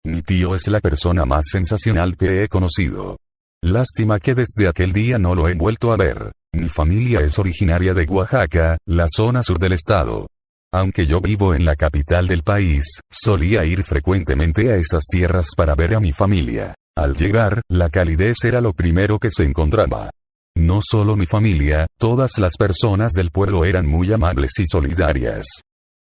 Mi tío es la persona más sensacional que he conocido. Lástima que desde aquel día no lo he vuelto a ver. Mi familia es originaria de Oaxaca, la zona sur del estado. Aunque yo vivo en la capital del país, solía ir frecuentemente a esas tierras para ver a mi familia. Al llegar, la calidez era lo primero que se encontraba. No solo mi familia, todas las personas del pueblo eran muy amables y solidarias.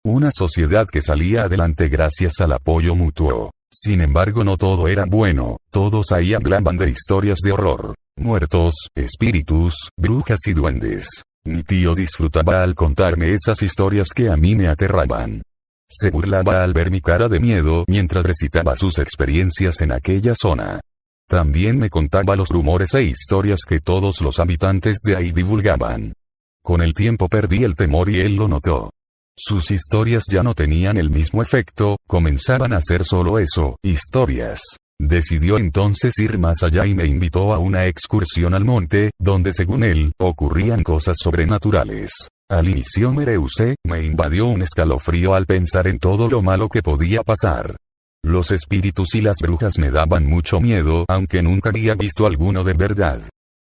Una sociedad que salía adelante gracias al apoyo mutuo. Sin embargo, no todo era bueno, todos ahí hablaban de historias de horror, muertos, espíritus, brujas y duendes. Mi tío disfrutaba al contarme esas historias que a mí me aterraban. Se burlaba al ver mi cara de miedo mientras recitaba sus experiencias en aquella zona. También me contaba los rumores e historias que todos los habitantes de ahí divulgaban. Con el tiempo perdí el temor y él lo notó. Sus historias ya no tenían el mismo efecto, comenzaban a ser solo eso, historias. Decidió entonces ir más allá y me invitó a una excursión al monte, donde según él, ocurrían cosas sobrenaturales. Al inicio me rehusé, me invadió un escalofrío al pensar en todo lo malo que podía pasar. Los espíritus y las brujas me daban mucho miedo, aunque nunca había visto alguno de verdad.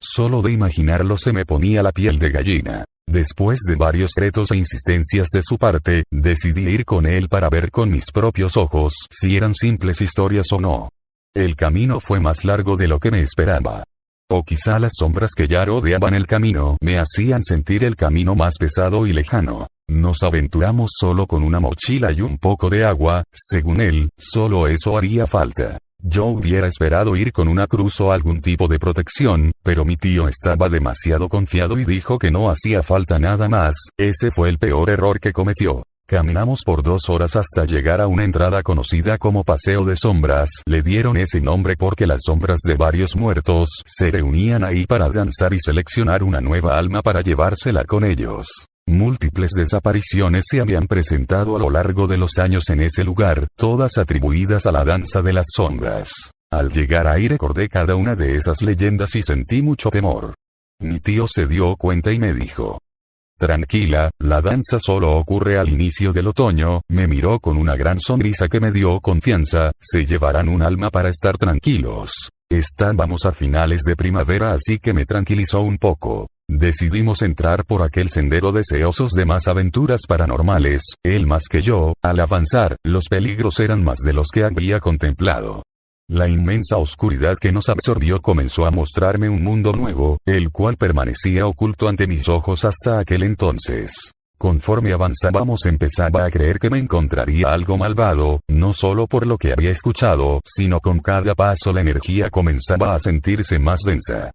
Solo de imaginarlo se me ponía la piel de gallina. Después de varios retos e insistencias de su parte, decidí ir con él para ver con mis propios ojos si eran simples historias o no. El camino fue más largo de lo que me esperaba. O quizá las sombras que ya rodeaban el camino me hacían sentir el camino más pesado y lejano. Nos aventuramos solo con una mochila y un poco de agua, según él, solo eso haría falta. Yo hubiera esperado ir con una cruz o algún tipo de protección, pero mi tío estaba demasiado confiado y dijo que no hacía falta nada más. Ese fue el peor error que cometió. Caminamos por 2 horas hasta llegar a una entrada conocida como Paseo de Sombras. Le dieron ese nombre porque las sombras de varios muertos se reunían ahí para danzar y seleccionar una nueva alma para llevársela con ellos. Múltiples desapariciones se habían presentado a lo largo de los años en ese lugar, todas atribuidas a la danza de las sombras. Al llegar ahí recordé cada una de esas leyendas y sentí mucho temor. Mi tío se dio cuenta y me dijo: tranquila, la danza solo ocurre al inicio del otoño. Me miró con una gran sonrisa que me dio confianza. Se llevarán un alma para estar tranquilos. Estábamos a finales de primavera, así que me tranquilizó un poco. Decidimos entrar por aquel sendero deseosos de más aventuras paranormales, él más que yo. Al avanzar, los peligros eran más de los que había contemplado. La inmensa oscuridad que nos absorbió comenzó a mostrarme un mundo nuevo, el cual permanecía oculto ante mis ojos hasta aquel entonces. Conforme avanzábamos empezaba a creer que me encontraría algo malvado, no solo por lo que había escuchado, sino con cada paso la energía comenzaba a sentirse más densa.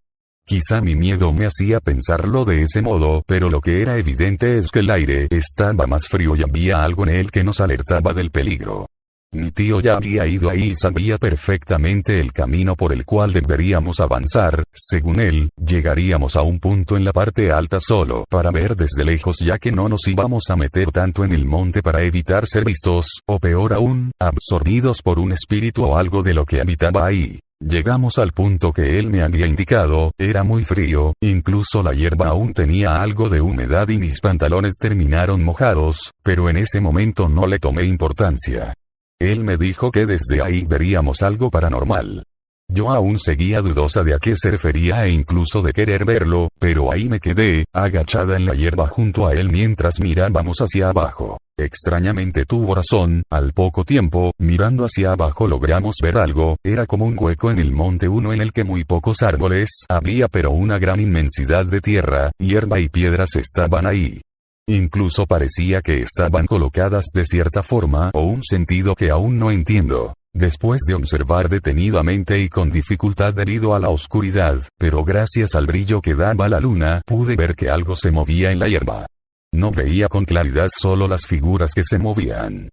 Quizá mi miedo me hacía pensarlo de ese modo, pero lo que era evidente es que el aire estaba más frío y había algo en él que nos alertaba del peligro. Mi tío ya había ido ahí y sabía perfectamente el camino por el cual deberíamos avanzar. Según él, llegaríamos a un punto en la parte alta solo para ver desde lejos, ya que no nos íbamos a meter tanto en el monte para evitar ser vistos, o peor aún, absorbidos por un espíritu o algo de lo que habitaba ahí. Llegamos al punto que él me había indicado, era muy frío, incluso la hierba aún tenía algo de humedad y mis pantalones terminaron mojados, pero en ese momento no le tomé importancia. Él me dijo que desde ahí veríamos algo paranormal. Yo aún seguía dudosa de a qué se refería e incluso de querer verlo, pero ahí me quedé, agachada en la hierba junto a él mientras mirábamos hacia abajo. Extrañamente tuvo razón, al poco tiempo, mirando hacia abajo logramos ver algo. Era como un hueco en el monte uno en el que muy pocos árboles había, pero una gran inmensidad de tierra, hierba y piedras estaban ahí. Incluso parecía que estaban colocadas de cierta forma o un sentido que aún no entiendo. Después de observar detenidamente y con dificultad debido a la oscuridad, pero gracias al brillo que daba la luna, pude ver que algo se movía en la hierba. No veía con claridad, solo las figuras que se movían.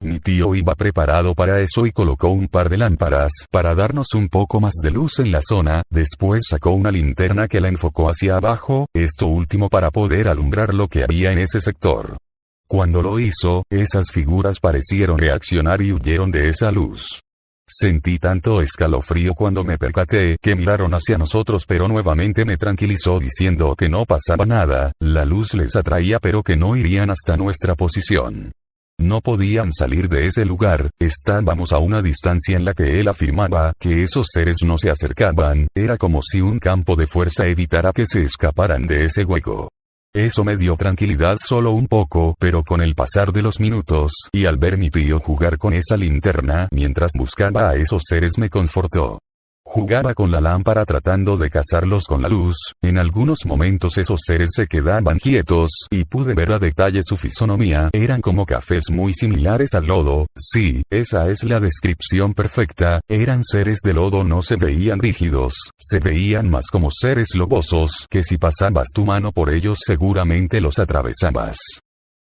Mi tío iba preparado para eso y colocó un par de lámparas para darnos un poco más de luz en la zona. Después sacó una linterna que la enfocó hacia abajo, esto último para poder alumbrar lo que había en ese sector. Cuando lo hizo, esas figuras parecieron reaccionar y huyeron de esa luz. Sentí tanto escalofrío cuando me percaté que miraron hacia nosotros, pero nuevamente me tranquilizó diciendo que no pasaba nada, la luz les atraía pero que no irían hasta nuestra posición. No podían salir de ese lugar, estábamos a una distancia en la que él afirmaba que esos seres no se acercaban, era como si un campo de fuerza evitara que se escaparan de ese hueco. Eso me dio tranquilidad solo un poco, pero con el pasar de los minutos, y al ver mi tío jugar con esa linterna mientras buscaba a esos seres me confortó. Jugaba con la lámpara tratando de cazarlos con la luz, en algunos momentos esos seres se quedaban quietos, y pude ver a detalle su fisonomía, eran como cafés muy similares al lodo, sí, esa es la descripción perfecta, eran seres de lodo, no se veían rígidos, se veían más como seres lobosos, que si pasabas tu mano por ellos seguramente los atravesabas.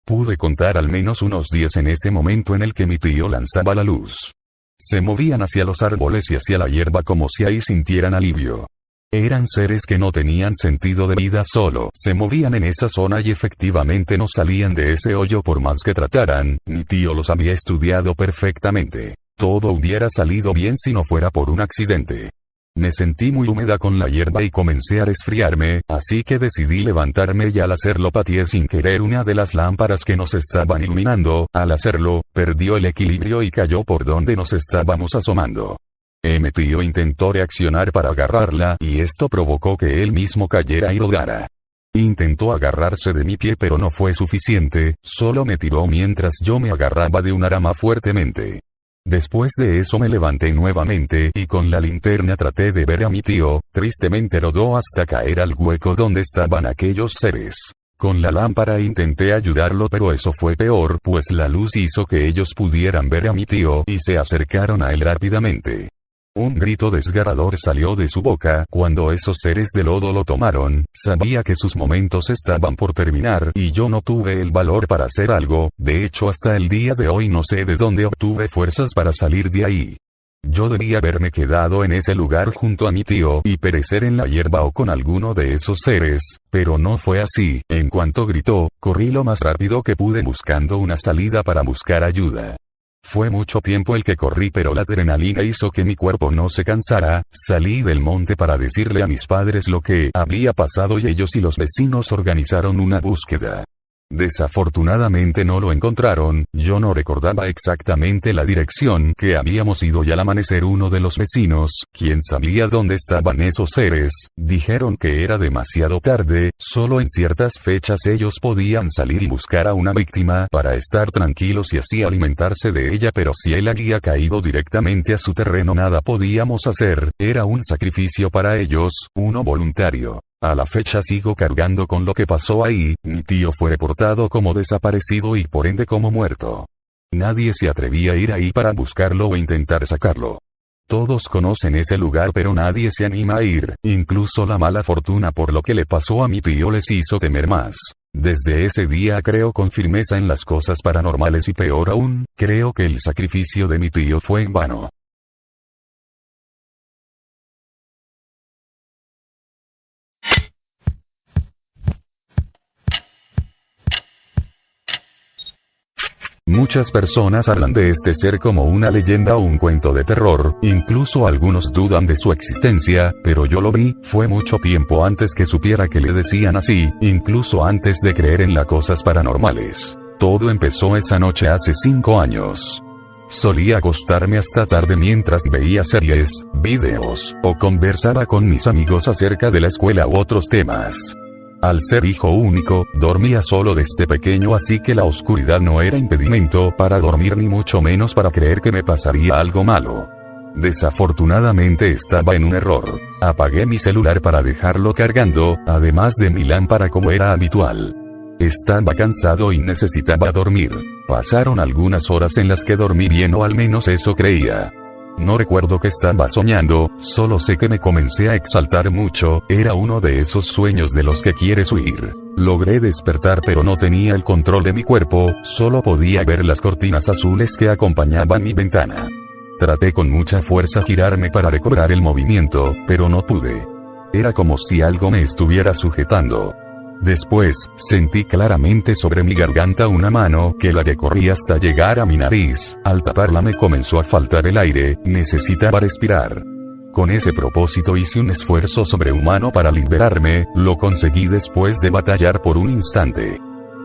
Pude contar al menos unos 10 en ese momento en el que mi tío lanzaba la luz. Se movían hacia los árboles y hacia la hierba como si ahí sintieran alivio. Eran seres que no tenían sentido de vida, solo se movían en esa zona y efectivamente no salían de ese hoyo por más que trataran. Mi tío los había estudiado perfectamente. Todo hubiera salido bien si no fuera por un accidente. Me sentí muy húmeda con la hierba y comencé a resfriarme, así que decidí levantarme y al hacerlo pateé sin querer una de las lámparas que nos estaban iluminando. Al hacerlo, perdió el equilibrio y cayó por donde nos estábamos asomando. Mi tío intentó reaccionar para agarrarla y esto provocó que él mismo cayera y rodara. Intentó agarrarse de mi pie pero no fue suficiente, solo me tiró mientras yo me agarraba de una rama fuertemente. Después de eso me levanté nuevamente y con la linterna traté de ver a mi tío, tristemente rodó hasta caer al hueco donde estaban aquellos seres. Con la lámpara intenté ayudarlo pero eso fue peor pues la luz hizo que ellos pudieran ver a mi tío y se acercaron a él rápidamente. Un grito desgarrador salió de su boca cuando esos seres de lodo lo tomaron, sabía que sus momentos estaban por terminar y yo no tuve el valor para hacer algo, de hecho hasta el día de hoy no sé de dónde obtuve fuerzas para salir de ahí. Yo debía haberme quedado en ese lugar junto a mi tío y perecer en la hierba o con alguno de esos seres, pero no fue así, en cuanto gritó, corrí lo más rápido que pude buscando una salida para buscar ayuda. Fue mucho tiempo el que corrí pero la adrenalina hizo que mi cuerpo no se cansara, salí del monte para decirle a mis padres lo que había pasado y ellos y los vecinos organizaron una búsqueda. Desafortunadamente no lo encontraron, yo no recordaba exactamente la dirección que habíamos ido y al amanecer uno de los vecinos, quien sabía dónde estaban esos seres, dijeron que era demasiado tarde, solo en ciertas fechas ellos podían salir y buscar a una víctima para estar tranquilos y así alimentarse de ella pero si él había caído directamente a su terreno nada podíamos hacer, era un sacrificio para ellos, uno voluntario. A la fecha sigo cargando con lo que pasó ahí, mi tío fue reportado como desaparecido y por ende como muerto. Nadie se atrevía a ir ahí para buscarlo o intentar sacarlo. Todos conocen ese lugar pero nadie se anima a ir, incluso la mala fortuna por lo que le pasó a mi tío les hizo temer más. Desde ese día creo con firmeza en las cosas paranormales y peor aún, creo que el sacrificio de mi tío fue en vano. Muchas personas hablan de este ser como una leyenda o un cuento de terror, incluso algunos dudan de su existencia, pero yo lo vi, fue mucho tiempo antes que supiera que le decían así, incluso antes de creer en las cosas paranormales. Todo empezó esa noche hace 5 años. Solía acostarme hasta tarde mientras veía series, videos, o conversaba con mis amigos acerca de la escuela u otros temas. Al ser hijo único, dormía solo desde pequeño así que la oscuridad no era impedimento para dormir ni mucho menos para creer que me pasaría algo malo. Desafortunadamente estaba en un error. Apagué mi celular para dejarlo cargando, además de mi lámpara como era habitual. Estaba cansado y necesitaba dormir. Pasaron algunas horas en las que dormí bien o al menos eso creía. No recuerdo que estaba soñando, solo sé que me comencé a exaltar mucho, era uno de esos sueños de los que quieres huir. Logré despertar pero no tenía el control de mi cuerpo, solo podía ver las cortinas azules que acompañaban mi ventana. Traté con mucha fuerza girarme para recobrar el movimiento, pero no pude. Era como si algo me estuviera sujetando. Después, sentí claramente sobre mi garganta una mano que la recorría hasta llegar a mi nariz, al taparla me comenzó a faltar el aire, necesitaba respirar. Con ese propósito hice un esfuerzo sobrehumano para liberarme, lo conseguí después de batallar por un instante.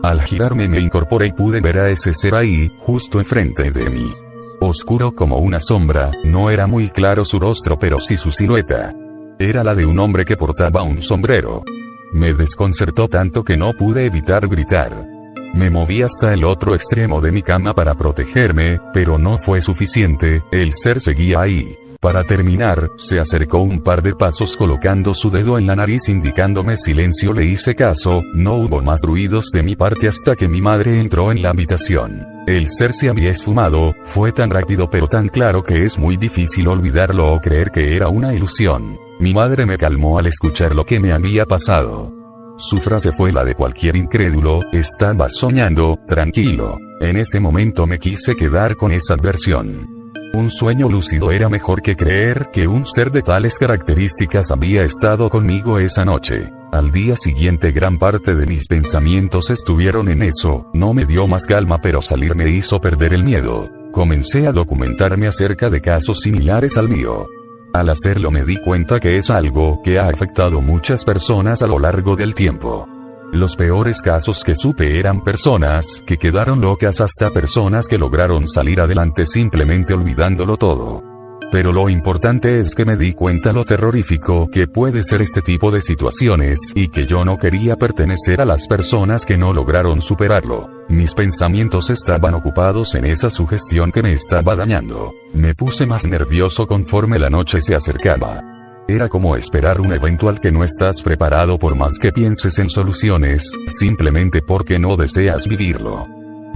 Al girarme me incorporé y pude ver a ese ser ahí, justo enfrente de mí. Oscuro como una sombra, no era muy claro su rostro pero sí su silueta. Era la de un hombre que portaba un sombrero. Me desconcertó tanto que no pude evitar gritar. Me moví hasta el otro extremo de mi cama para protegerme, pero no fue suficiente, el ser seguía ahí. Para terminar, se acercó un par de pasos colocando su dedo en la nariz indicándome silencio. Le hice caso, no hubo más ruidos de mi parte hasta que mi madre entró en la habitación. El ser se había esfumado, fue tan rápido pero tan claro que es muy difícil olvidarlo o creer que era una ilusión. Mi madre me calmó al escuchar lo que me había pasado. Su frase fue la de cualquier incrédulo: estabas soñando, tranquilo. En ese momento me quise quedar con esa versión. Un sueño lúcido era mejor que creer que un ser de tales características había estado conmigo esa noche. Al día siguiente gran parte de mis pensamientos estuvieron en eso, no me dio más calma pero salir me hizo perder el miedo. Comencé a documentarme acerca de casos similares al mío. Al hacerlo me di cuenta que es algo que ha afectado muchas personas a lo largo del tiempo. Los peores casos que supe eran personas que quedaron locas hasta personas que lograron salir adelante simplemente olvidándolo todo. Pero lo importante es que me di cuenta lo terrorífico que puede ser este tipo de situaciones y que yo no quería pertenecer a las personas que no lograron superarlo. Mis pensamientos estaban ocupados en esa sugestión que me estaba dañando. Me puse más nervioso conforme la noche se acercaba. Era como esperar un evento al que no estás preparado por más que pienses en soluciones, simplemente porque no deseas vivirlo.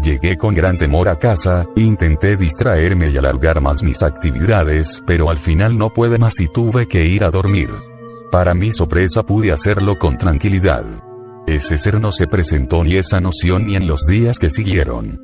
Llegué con gran temor a casa, intenté distraerme y alargar más mis actividades, pero al final no pude más y tuve que ir a dormir. Para mi sorpresa pude hacerlo con tranquilidad. Ese ser no se presentó ni esa noción ni en los días que siguieron.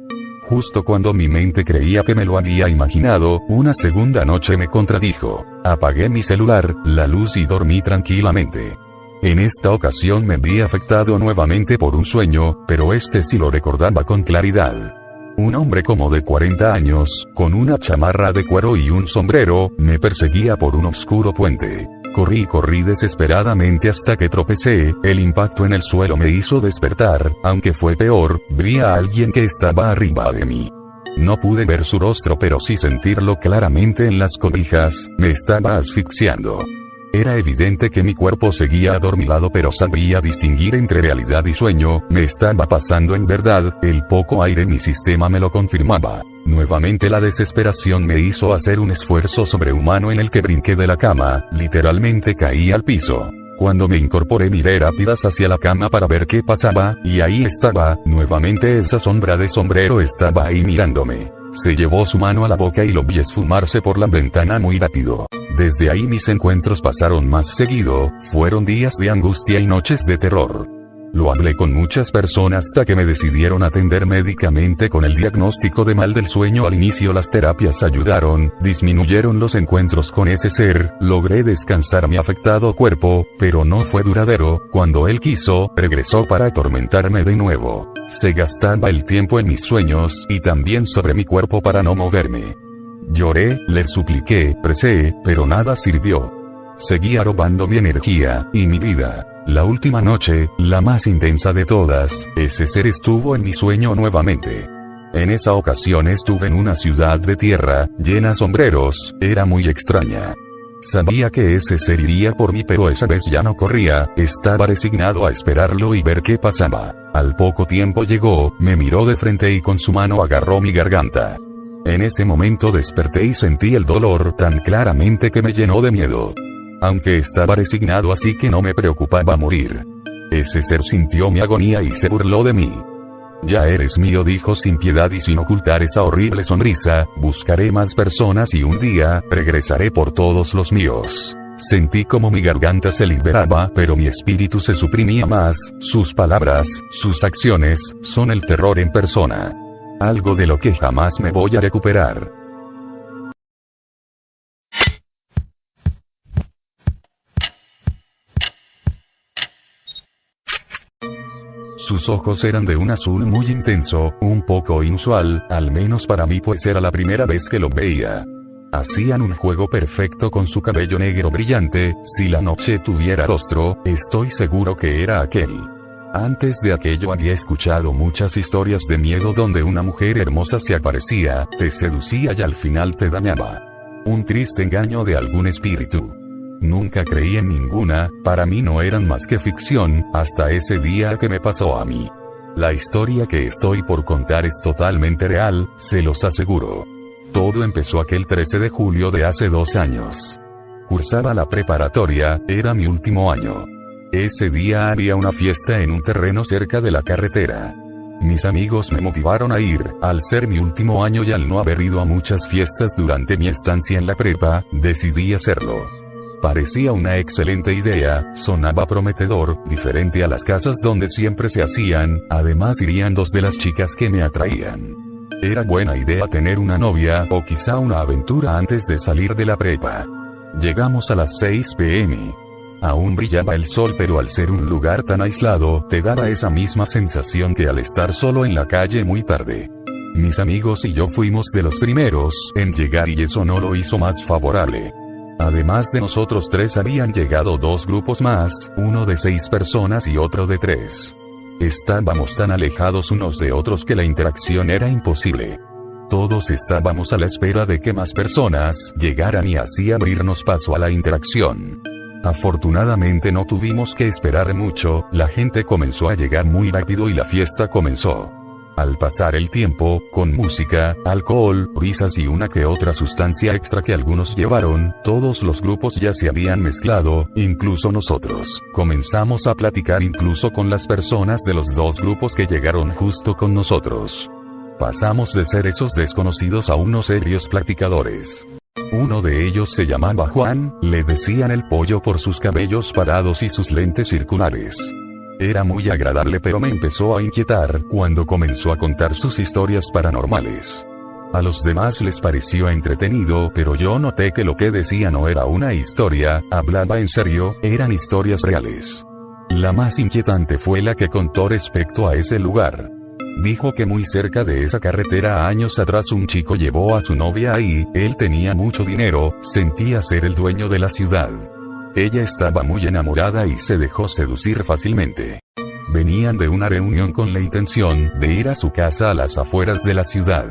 Justo cuando mi mente creía que me lo había imaginado, una segunda noche me contradijo. Apagué mi celular, la luz y dormí tranquilamente. En esta ocasión me vi afectado nuevamente por un sueño, pero este sí lo recordaba con claridad. Un hombre como de 40 años, con una chamarra de cuero y un sombrero, me perseguía por un oscuro puente. Corrí desesperadamente hasta que tropecé, el impacto en el suelo me hizo despertar, aunque fue peor, vi a alguien que estaba arriba de mí. No pude ver su rostro pero sí sentirlo claramente en las cobijas, me estaba asfixiando. Era evidente que mi cuerpo seguía adormilado pero sabía distinguir entre realidad y sueño, me estaba pasando en verdad, el poco aire en mi sistema me lo confirmaba. Nuevamente la desesperación me hizo hacer un esfuerzo sobrehumano en el que brinqué de la cama, literalmente caí al piso. Cuando me incorporé miré rápidas hacia la cama para ver qué pasaba, y ahí estaba, nuevamente esa sombra de sombrero estaba ahí mirándome. Se llevó su mano a la boca y lo vi esfumarse por la ventana muy rápido. Desde ahí mis encuentros pasaron más seguido, fueron días de angustia y noches de terror. Lo hablé con muchas personas hasta que me decidieron atender médicamente con el diagnóstico de mal del sueño. Al inicio las terapias ayudaron, disminuyeron los encuentros con ese ser, logré descansar mi afectado cuerpo, pero no fue duradero, cuando él quiso, regresó para atormentarme de nuevo. Se gastaba el tiempo en mis sueños, y también sobre mi cuerpo para no moverme. Lloré, le supliqué, recé, pero nada sirvió. Seguía robando mi energía, y mi vida. La última noche, la más intensa de todas, ese ser estuvo en mi sueño nuevamente. En esa ocasión estuve en una ciudad de tierra, llena de sombreros, era muy extraña. Sabía que ese ser iría por mí pero esa vez ya no corría, estaba resignado a esperarlo y ver qué pasaba. Al poco tiempo llegó, me miró de frente y con su mano agarró mi garganta. En ese momento desperté y sentí el dolor tan claramente que me llenó de miedo. Aunque estaba resignado así que no me preocupaba morir. Ese ser sintió mi agonía y se burló de mí. Ya eres mío, dijo sin piedad y sin ocultar esa horrible sonrisa, buscaré más personas y un día, regresaré por todos los míos. Sentí como mi garganta se liberaba, pero mi espíritu se suprimía más, sus palabras, sus acciones, son el terror en persona. Algo de lo que jamás me voy a recuperar. Sus ojos eran de un azul muy intenso, un poco inusual, al menos para mí pues era la primera vez que lo veía. Hacían un juego perfecto con su cabello negro brillante, si la noche tuviera rostro, estoy seguro que era aquel. Antes de aquello había escuchado muchas historias de miedo donde una mujer hermosa se aparecía, te seducía y al final te dañaba. Un triste engaño de algún espíritu. Nunca creí en ninguna, para mí no eran más que ficción, hasta ese día que me pasó a mí. La historia que estoy por contar es totalmente real, se los aseguro. Todo empezó aquel 13 de julio de hace 2 años. Cursaba la preparatoria, era mi último año. Ese día había una fiesta en un terreno cerca de la carretera. Mis amigos me motivaron a ir, al ser mi último año y al no haber ido a muchas fiestas durante mi estancia en la prepa, decidí hacerlo. Parecía una excelente idea, sonaba prometedor, diferente a las casas donde siempre se hacían, además irían 2 de las chicas que me atraían. Era buena idea tener una novia, o quizá una aventura antes de salir de la prepa. Llegamos a las 6 p.m. Aún brillaba el sol, pero al ser un lugar tan aislado, te daba esa misma sensación que al estar solo en la calle muy tarde. Mis amigos y yo fuimos de los primeros en llegar y eso no lo hizo más favorable. Además de nosotros 3 habían llegado 2 grupos más, uno de 6 personas y otro de 3. Estábamos tan alejados unos de otros que la interacción era imposible. Todos estábamos a la espera de que más personas llegaran y así abrirnos paso a la interacción. Afortunadamente no tuvimos que esperar mucho, la gente comenzó a llegar muy rápido y la fiesta comenzó. Al pasar el tiempo, con música, alcohol, risas y una que otra sustancia extra que algunos llevaron, todos los grupos ya se habían mezclado, incluso nosotros. Comenzamos a platicar incluso con las personas de los 2 grupos que llegaron justo con nosotros. Pasamos de ser esos desconocidos a unos serios platicadores. Uno de ellos se llamaba Juan, le decían el pollo por sus cabellos parados y sus lentes circulares. Era muy agradable, pero me empezó a inquietar cuando comenzó a contar sus historias paranormales. A los demás les pareció entretenido, pero yo noté que lo que decía no era una historia, hablaba en serio, eran historias reales. La más inquietante fue la que contó respecto a ese lugar. Dijo que muy cerca de esa carretera años atrás un chico llevó a su novia ahí, él tenía mucho dinero, sentía ser el dueño de la ciudad. Ella estaba muy enamorada y se dejó seducir fácilmente. Venían de una reunión con la intención de ir a su casa a las afueras de la ciudad.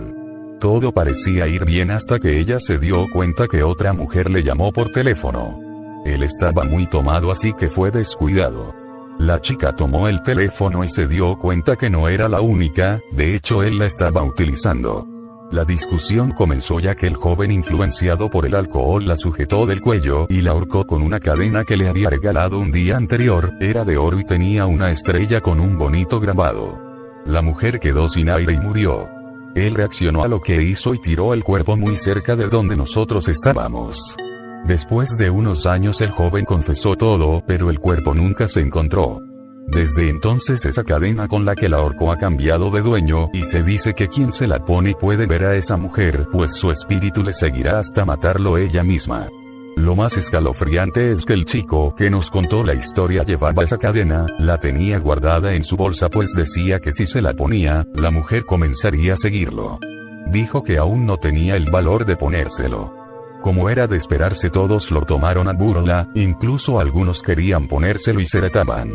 Todo parecía ir bien hasta que ella se dio cuenta que otra mujer le llamó por teléfono. Él estaba muy tomado, así que fue descuidado. La chica tomó el teléfono y se dio cuenta que no era la única, de hecho él la estaba utilizando. La discusión comenzó ya que el joven, influenciado por el alcohol, la sujetó del cuello y la ahorcó con una cadena que le había regalado un día anterior, era de oro y tenía una estrella con un bonito grabado. La mujer quedó sin aire y murió. Él reaccionó a lo que hizo y tiró el cuerpo muy cerca de donde nosotros estábamos. Después de unos años el joven confesó todo, pero el cuerpo nunca se encontró. Desde entonces esa cadena con la que la ahorcó ha cambiado de dueño, y se dice que quien se la pone puede ver a esa mujer, pues su espíritu le seguirá hasta matarlo ella misma. Lo más escalofriante es que el chico que nos contó la historia llevaba esa cadena, la tenía guardada en su bolsa, pues decía que si se la ponía, la mujer comenzaría a seguirlo. Dijo que aún no tenía el valor de ponérselo. Como era de esperarse, todos lo tomaron a burla, incluso algunos querían ponérselo y se retaban.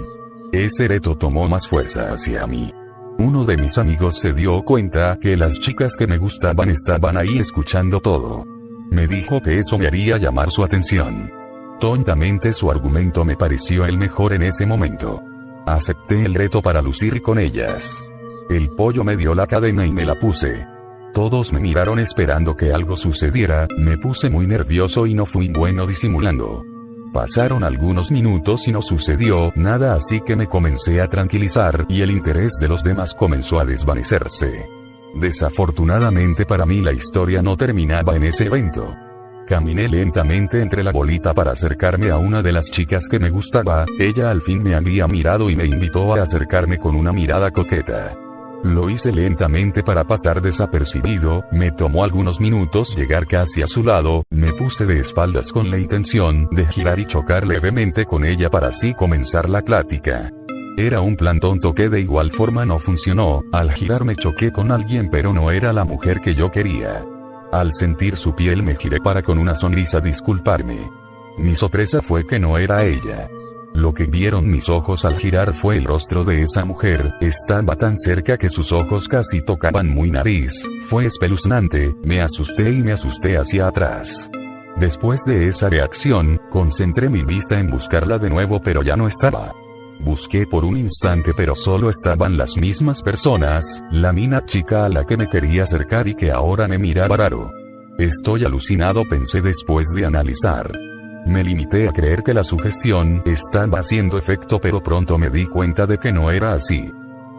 Ese reto tomó más fuerza hacia mí. Uno de mis amigos se dio cuenta que las chicas que me gustaban estaban ahí escuchando todo. Me dijo que eso me haría llamar su atención. Tontamente su argumento me pareció el mejor en ese momento. Acepté el reto para lucir con ellas. El pollo me dio la cadena y me la puse. Todos me miraron esperando que algo sucediera, me puse muy nervioso y no fui bueno disimulando. Pasaron algunos minutos y no sucedió nada, así que me comencé a tranquilizar y el interés de los demás comenzó a desvanecerse. Desafortunadamente para mí la historia no terminaba en ese evento. Caminé lentamente entre la bolita para acercarme a una de las chicas que me gustaba, ella al fin me había mirado y me invitó a acercarme con una mirada coqueta. Lo hice lentamente para pasar desapercibido, me tomó algunos minutos llegar casi a su lado, me puse de espaldas con la intención de girar y chocar levemente con ella para así comenzar la plática. Era un plan tonto que de igual forma no funcionó, al girar me choqué con alguien pero no era la mujer que yo quería. Al sentir su piel me giré para con una sonrisa disculparme. Mi sorpresa fue que no era ella. Lo que vieron mis ojos al girar fue el rostro de esa mujer, estaba tan cerca que sus ojos casi tocaban mi nariz, fue espeluznante, me asusté y me asusté hacia atrás. Después de esa reacción, concentré mi vista en buscarla de nuevo pero ya no estaba. Busqué por un instante pero solo estaban las mismas personas, la mina chica a la que me quería acercar y que ahora me miraba raro. Estoy alucinado, pensé después de analizar. Me limité a creer que la sugestión estaba haciendo efecto pero pronto me di cuenta de que no era así.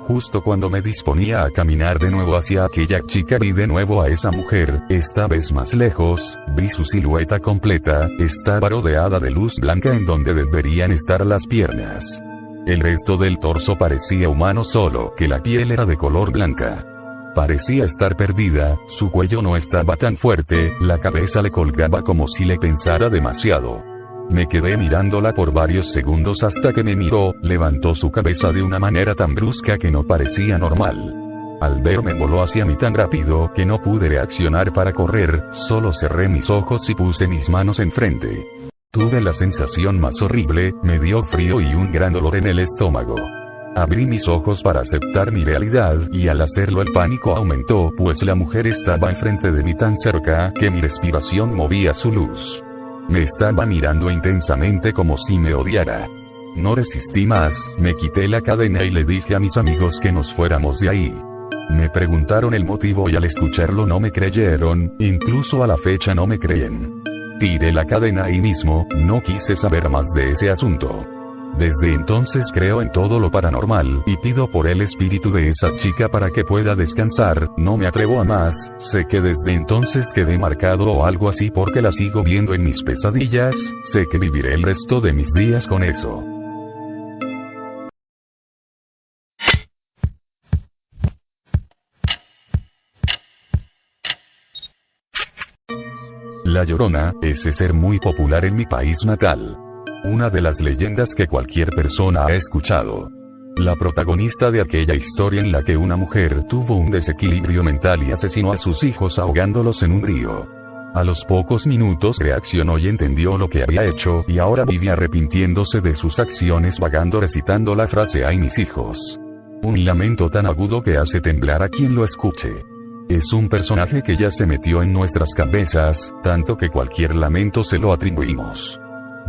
Justo cuando me disponía a caminar de nuevo hacia aquella chica vi de nuevo a esa mujer, esta vez más lejos, vi su silueta completa, estaba rodeada de luz blanca en donde deberían estar las piernas. El resto del torso parecía humano solo que la piel era de color blanca. Parecía estar perdida, su cuello no estaba tan fuerte, la cabeza le colgaba como si le pensara demasiado. Me quedé mirándola por varios segundos hasta que me miró, levantó su cabeza de una manera tan brusca que no parecía normal. Al verme voló hacia mí tan rápido que no pude reaccionar para correr, solo cerré mis ojos y puse mis manos enfrente. Tuve la sensación más horrible, me dio frío y un gran dolor en el estómago. Abrí mis ojos para aceptar mi realidad, y al hacerlo el pánico aumentó, pues la mujer estaba enfrente de mí tan cerca, que mi respiración movía su luz. Me estaba mirando intensamente como si me odiara. No resistí más, me quité la cadena y le dije a mis amigos que nos fuéramos de ahí. Me preguntaron el motivo y al escucharlo no me creyeron, incluso a la fecha no me creen. Tiré la cadena ahí mismo, no quise saber más de ese asunto. Desde entonces creo en todo lo paranormal, y pido por el espíritu de esa chica para que pueda descansar, no me atrevo a más, sé que desde entonces quedé marcado o algo así porque la sigo viendo en mis pesadillas, sé que viviré el resto de mis días con eso. La Llorona, ese ser muy popular en mi país natal. Una de las leyendas que cualquier persona ha escuchado. La protagonista de aquella historia en la que una mujer tuvo un desequilibrio mental y asesinó a sus hijos ahogándolos en un río. A los pocos minutos reaccionó y entendió lo que había hecho y ahora vive arrepintiéndose de sus acciones vagando recitando la frase "ay mis hijos". Un lamento tan agudo que hace temblar a quien lo escuche. Es un personaje que ya se metió en nuestras cabezas, tanto que cualquier lamento se lo atribuimos.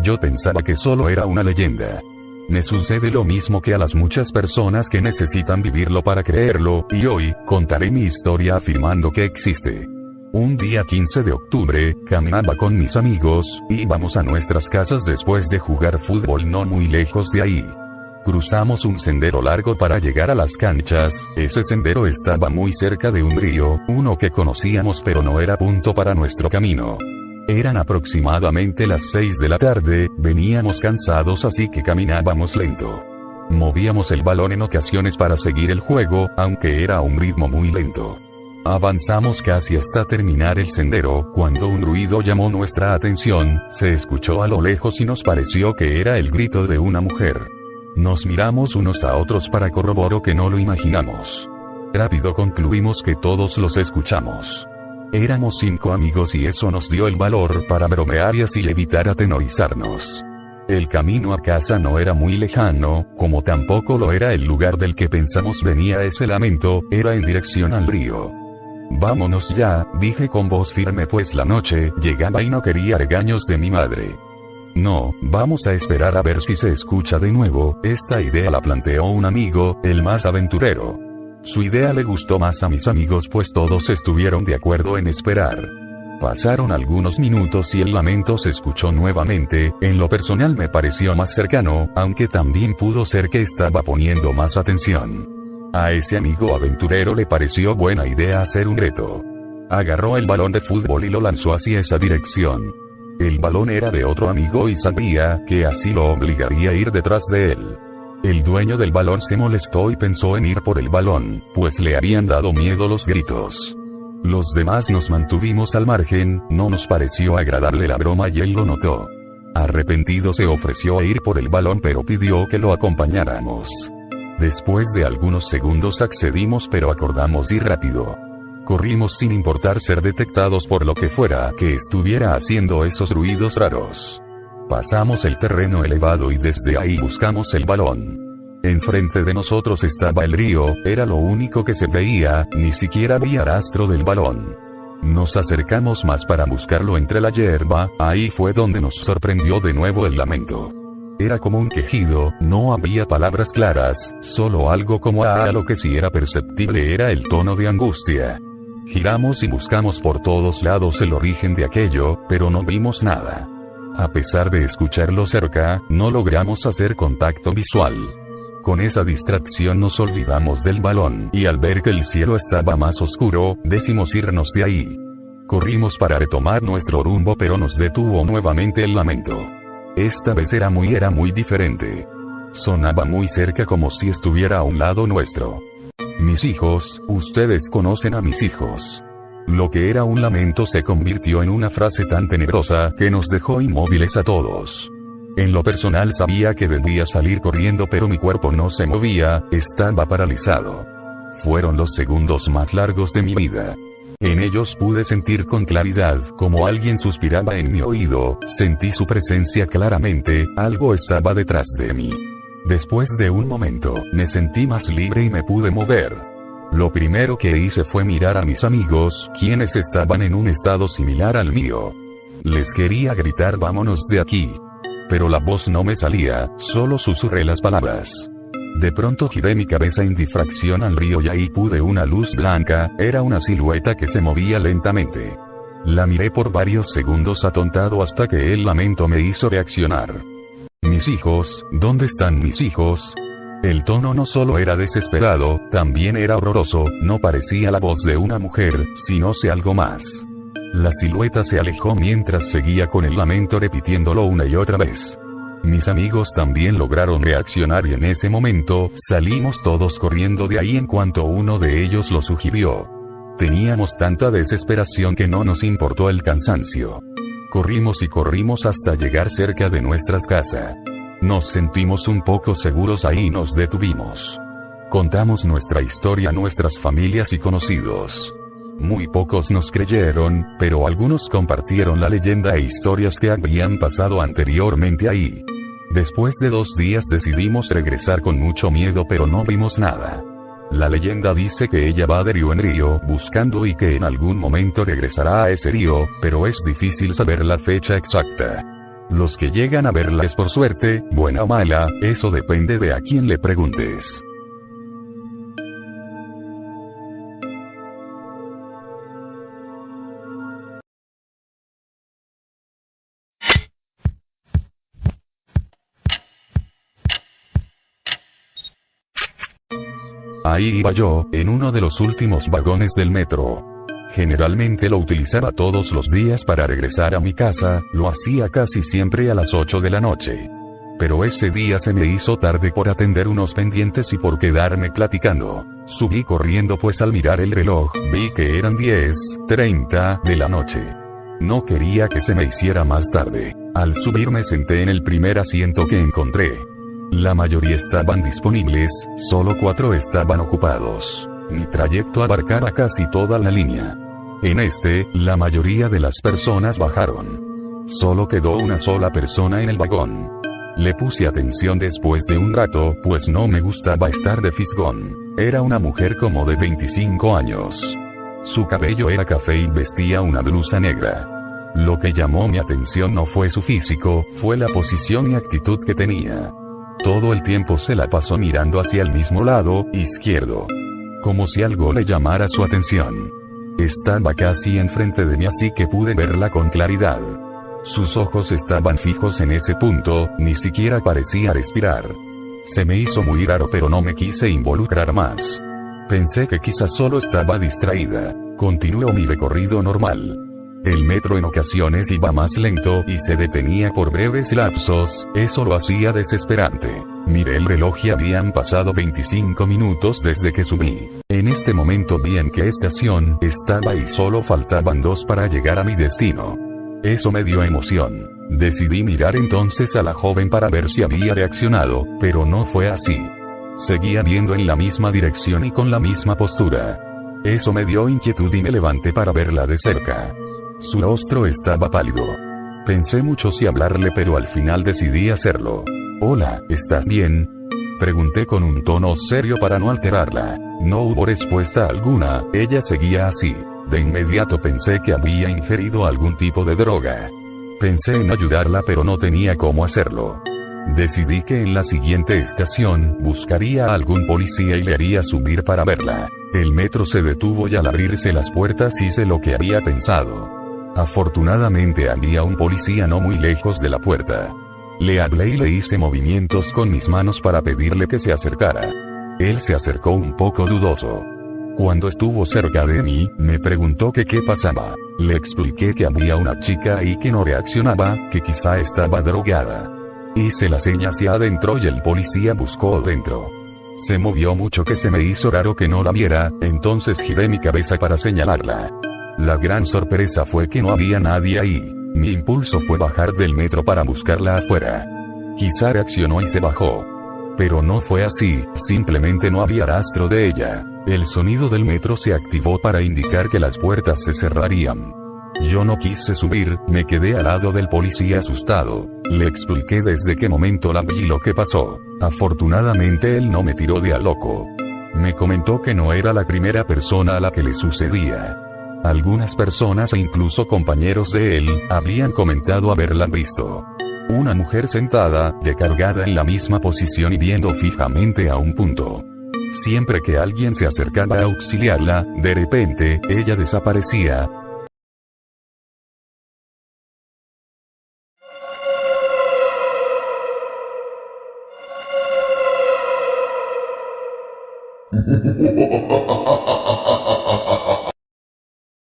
Yo pensaba que solo era una leyenda. Me sucede lo mismo que a las muchas personas que necesitan vivirlo para creerlo, y hoy, contaré mi historia afirmando que existe. Un día 15 de octubre, caminaba con mis amigos, íbamos a nuestras casas después de jugar fútbol no muy lejos de ahí. Cruzamos un sendero largo para llegar a las canchas, ese sendero estaba muy cerca de un río, uno que conocíamos pero no era punto para nuestro camino. Eran aproximadamente las 6 de la tarde, veníamos cansados así que caminábamos lento. Movíamos el balón en ocasiones para seguir el juego, aunque era a un ritmo muy lento. Avanzamos casi hasta terminar el sendero, cuando un ruido llamó nuestra atención, se escuchó a lo lejos y nos pareció que era el grito de una mujer. Nos miramos unos a otros para corroborar que no lo imaginamos. Rápido concluimos que todos los escuchamos. Éramos 5 amigos y eso nos dio el valor para bromear y así evitar atemorizarnos. El camino a casa no era muy lejano, como tampoco lo era el lugar del que pensamos venía ese lamento, era en dirección al río. Vámonos ya, dije con voz firme pues la noche llegaba y no quería regaños de mi madre. No, vamos a esperar a ver si se escucha de nuevo, esta idea la planteó un amigo, el más aventurero. Su idea le gustó más a mis amigos pues todos estuvieron de acuerdo en esperar. Pasaron algunos minutos y el lamento se escuchó nuevamente, en lo personal me pareció más cercano, aunque también pudo ser que estaba poniendo más atención. A ese amigo aventurero le pareció buena idea hacer un reto. Agarró el balón de fútbol y lo lanzó hacia esa dirección. El balón era de otro amigo y sabía que así lo obligaría a ir detrás de él. El dueño del balón se molestó y pensó en ir por el balón, pues le habían dado miedo los gritos. Los demás nos mantuvimos al margen, no nos pareció agradable la broma y él lo notó. Arrepentido se ofreció a ir por el balón pero pidió que lo acompañáramos. Después de algunos segundos accedimos pero acordamos ir rápido. Corrimos sin importar ser detectados por lo que fuera que estuviera haciendo esos ruidos raros. Pasamos el terreno elevado y desde ahí buscamos el balón. Enfrente de nosotros estaba el río, era lo único que se veía, ni siquiera había rastro del balón. Nos acercamos más para buscarlo entre la hierba, ahí fue donde nos sorprendió de nuevo el lamento. Era como un quejido, no había palabras claras, solo algo como lo que sí era perceptible era el tono de angustia. Giramos y buscamos por todos lados el origen de aquello, pero no vimos nada. A pesar de escucharlo cerca, no logramos hacer contacto visual. Con esa distracción nos olvidamos del balón, y al ver que el cielo estaba más oscuro, decidimos irnos de ahí. Corrimos para retomar nuestro rumbo, pero nos detuvo nuevamente el lamento. Esta vez era muy diferente. Sonaba muy cerca, como si estuviera a un lado nuestro. Mis hijos, ustedes conocen a mis hijos. Lo que era un lamento se convirtió en una frase tan tenebrosa que nos dejó inmóviles a todos. En lo personal sabía que debía salir corriendo, pero mi cuerpo no se movía, estaba paralizado. Fueron los segundos más largos de mi vida. En ellos pude sentir con claridad como alguien suspiraba en mi oído, sentí su presencia claramente, algo estaba detrás de mí. Después de un momento, me sentí más libre y me pude mover. Lo primero que hice fue mirar a mis amigos, quienes estaban en un estado similar al mío. Les quería gritar vámonos de aquí. Pero la voz no me salía, solo susurré las palabras. De pronto giré mi cabeza en difracción al río y ahí pude una luz blanca, era una silueta que se movía lentamente. La miré por varios segundos atontado hasta que el lamento me hizo reaccionar. Mis hijos, ¿dónde están mis hijos? El tono no solo era desesperado, también era horroroso, no parecía la voz de una mujer, sino algo más. La silueta se alejó mientras seguía con el lamento repitiéndolo una y otra vez. Mis amigos también lograron reaccionar y en ese momento, salimos todos corriendo de ahí en cuanto uno de ellos lo sugirió. Teníamos tanta desesperación que no nos importó el cansancio. Corrimos y corrimos hasta llegar cerca de nuestras casas. Nos sentimos un poco seguros ahí y nos detuvimos. Contamos nuestra historia a nuestras familias y conocidos. Muy pocos nos creyeron, pero algunos compartieron la leyenda e historias que habían pasado anteriormente ahí. Después de 2 días decidimos regresar con mucho miedo, pero no vimos nada. La leyenda dice que ella va de río en río buscando y que en algún momento regresará a ese río, pero es difícil saber la fecha exacta. Los que llegan a verla es por suerte, buena o mala, eso depende de a quién le preguntes. Ahí iba yo, en uno de los últimos vagones del metro. Generalmente lo utilizaba todos los días para regresar a mi casa, lo hacía casi siempre a las 8 de la noche. Pero ese día se me hizo tarde por atender unos pendientes y por quedarme platicando. Subí corriendo pues al mirar el reloj, vi que eran 10:30 de la noche. No quería que se me hiciera más tarde. Al subir me senté en el primer asiento que encontré. La mayoría estaban disponibles, solo 4 estaban ocupados. Mi trayecto abarcaba casi toda la línea. En la mayoría de las personas bajaron. Solo quedó una sola persona en el vagón. Le puse atención después de un rato, pues no me gustaba estar de fisgón. Era una mujer como de 25 años. Su cabello era café y vestía una blusa negra. Lo que llamó mi atención no fue su físico, fue la posición y actitud que tenía. Todo el tiempo se la pasó mirando hacia el mismo lado, izquierdo. Como si algo le llamara su atención. Estaba casi enfrente de mí así que pude verla con claridad. Sus ojos estaban fijos en ese punto, ni siquiera parecía respirar. Se me hizo muy raro pero no me quise involucrar más. Pensé que quizás solo estaba distraída. Continuó mi recorrido normal. El metro en ocasiones iba más lento y se detenía por breves lapsos, eso lo hacía desesperante. Miré el reloj y habían pasado 25 minutos desde que subí. En este momento vi en qué estación estaba y solo faltaban 2 para llegar a mi destino. Eso me dio emoción. Decidí mirar entonces a la joven para ver si había reaccionado, pero no fue así. Seguía viendo en la misma dirección y con la misma postura. Eso me dio inquietud y me levanté para verla de cerca. Su rostro estaba pálido. Pensé mucho si hablarle, pero al final decidí hacerlo. Hola, ¿estás bien? Pregunté con un tono serio para no alterarla. No hubo respuesta alguna, ella seguía así. De inmediato pensé que había ingerido algún tipo de droga. Pensé en ayudarla, pero no tenía cómo hacerlo. Decidí que en la siguiente estación buscaría a algún policía y le haría subir para verla. El metro se detuvo y al abrirse las puertas hice lo que había pensado. Afortunadamente había un policía no muy lejos de la puerta. Le hablé y le hice movimientos con mis manos para pedirle que se acercara. Él se acercó un poco dudoso. Cuando estuvo cerca de mí, me preguntó que qué pasaba. Le expliqué que había una chica ahí que no reaccionaba, que quizá estaba drogada. Hice la seña hacia adentro y el policía buscó dentro. Se movió mucho que se me hizo raro que no la viera, entonces giré mi cabeza para señalarla. La gran sorpresa fue que no había nadie ahí. Mi impulso fue bajar del metro para buscarla afuera. Quizá reaccionó y se bajó. Pero no fue así, simplemente no había rastro de ella. El sonido del metro se activó para indicar que las puertas se cerrarían. Yo no quise subir, me quedé al lado del policía asustado. Le expliqué desde qué momento la vi y lo que pasó. Afortunadamente él no me tiró de a loco. Me comentó que no era la primera persona a la que le sucedía. Algunas personas e incluso compañeros de él, habían comentado haberla visto. Una mujer sentada, recargada en la misma posición y viendo fijamente a un punto. Siempre que alguien se acercaba a auxiliarla, de repente, ella desaparecía.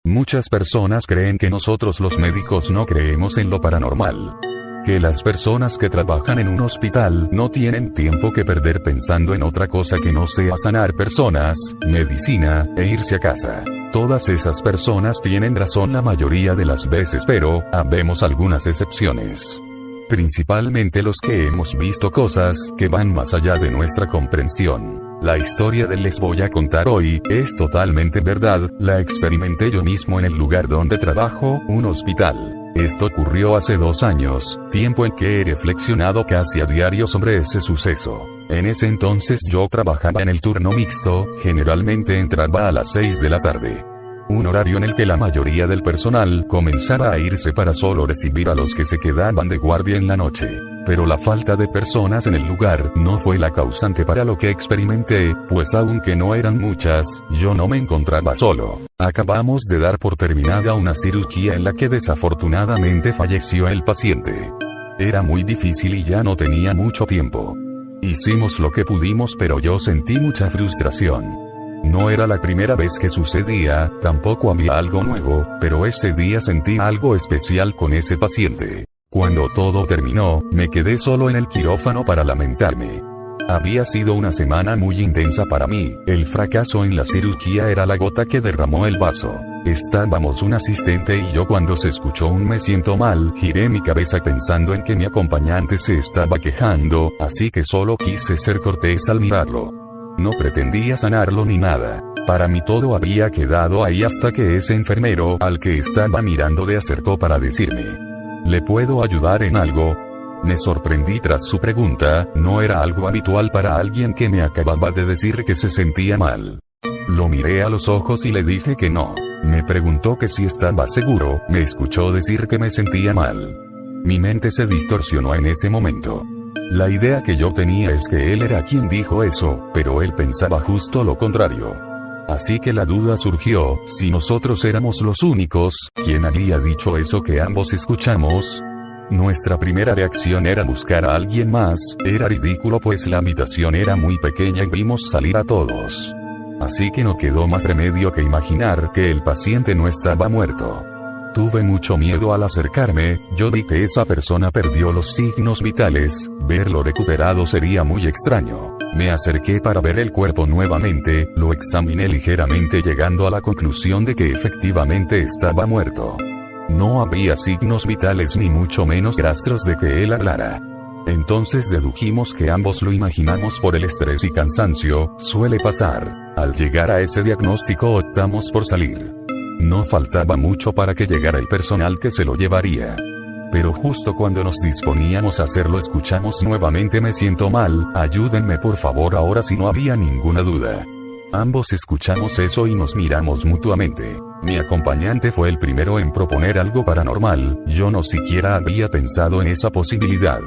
Muchas personas creen que nosotros los médicos no creemos en lo paranormal. Que las personas que trabajan en un hospital no tienen tiempo que perder pensando en otra cosa que no sea sanar personas, medicina, e irse a casa. Todas esas personas tienen razón la mayoría de las veces, pero, habemos algunas excepciones. Principalmente los que hemos visto cosas que van más allá de nuestra comprensión. La historia que les voy a contar hoy es totalmente verdad, la experimenté yo mismo en el lugar donde trabajo, un hospital. Esto ocurrió hace 2 años, tiempo en que he reflexionado casi a diario sobre ese suceso. En ese entonces yo trabajaba en el turno mixto, generalmente entraba a las 6 de la tarde. Un horario en el que la mayoría del personal comenzaba a irse para solo recibir a los que se quedaban de guardia en la noche. Pero la falta de personas en el lugar no fue la causante para lo que experimenté, pues aunque no eran muchas, yo no me encontraba solo. Acabamos de dar por terminada una cirugía en la que desafortunadamente falleció el paciente. Era muy difícil y ya no tenía mucho tiempo. Hicimos lo que pudimos, pero yo sentí mucha frustración. No era la primera vez que sucedía, tampoco había algo nuevo, pero ese día sentí algo especial con ese paciente. Cuando todo terminó, me quedé solo en el quirófano para lamentarme. Había sido una semana muy intensa para mí, el fracaso en la cirugía era la gota que derramó el vaso. Estábamos un asistente y yo cuando se escuchó un "me siento mal", giré mi cabeza pensando en que mi acompañante se estaba quejando, así que solo quise ser cortés al mirarlo. No pretendía sanarlo ni nada. Para mí todo había quedado ahí hasta que ese enfermero al que estaba mirando se acercó para decirme: ¿le puedo ayudar en algo? Me sorprendí tras su pregunta, no era algo habitual para alguien que me acababa de decir que se sentía mal. Lo miré a los ojos y le dije que no. Me preguntó que si estaba seguro, me escuchó decir que me sentía mal. Mi mente se distorsionó en ese momento. La idea que yo tenía es que él era quien dijo eso, pero él pensaba justo lo contrario. Así que la duda surgió, si nosotros éramos los únicos, ¿quién había dicho eso que ambos escuchamos? Nuestra primera reacción era buscar a alguien más, era ridículo pues la habitación era muy pequeña y vimos salir a todos. Así que no quedó más remedio que imaginar que el paciente no estaba muerto. Tuve mucho miedo al acercarme, yo vi que esa persona perdió los signos vitales, verlo recuperado sería muy extraño. Me acerqué para ver el cuerpo nuevamente, lo examiné ligeramente llegando a la conclusión de que efectivamente estaba muerto. No había signos vitales ni mucho menos rastros de que él hablara. Entonces dedujimos que ambos lo imaginamos por el estrés y cansancio, suele pasar. Al llegar a ese diagnóstico optamos por salir. No faltaba mucho para que llegara el personal que se lo llevaría. pero justo cuando nos disponíamos a hacerlo escuchamos nuevamente me siento mal, ayúdenme por favor. Ahora sí no había ninguna duda. Ambos escuchamos eso y nos miramos mutuamente. Mi acompañante fue el primero en proponer algo paranormal, yo no siquiera había pensado en esa posibilidad.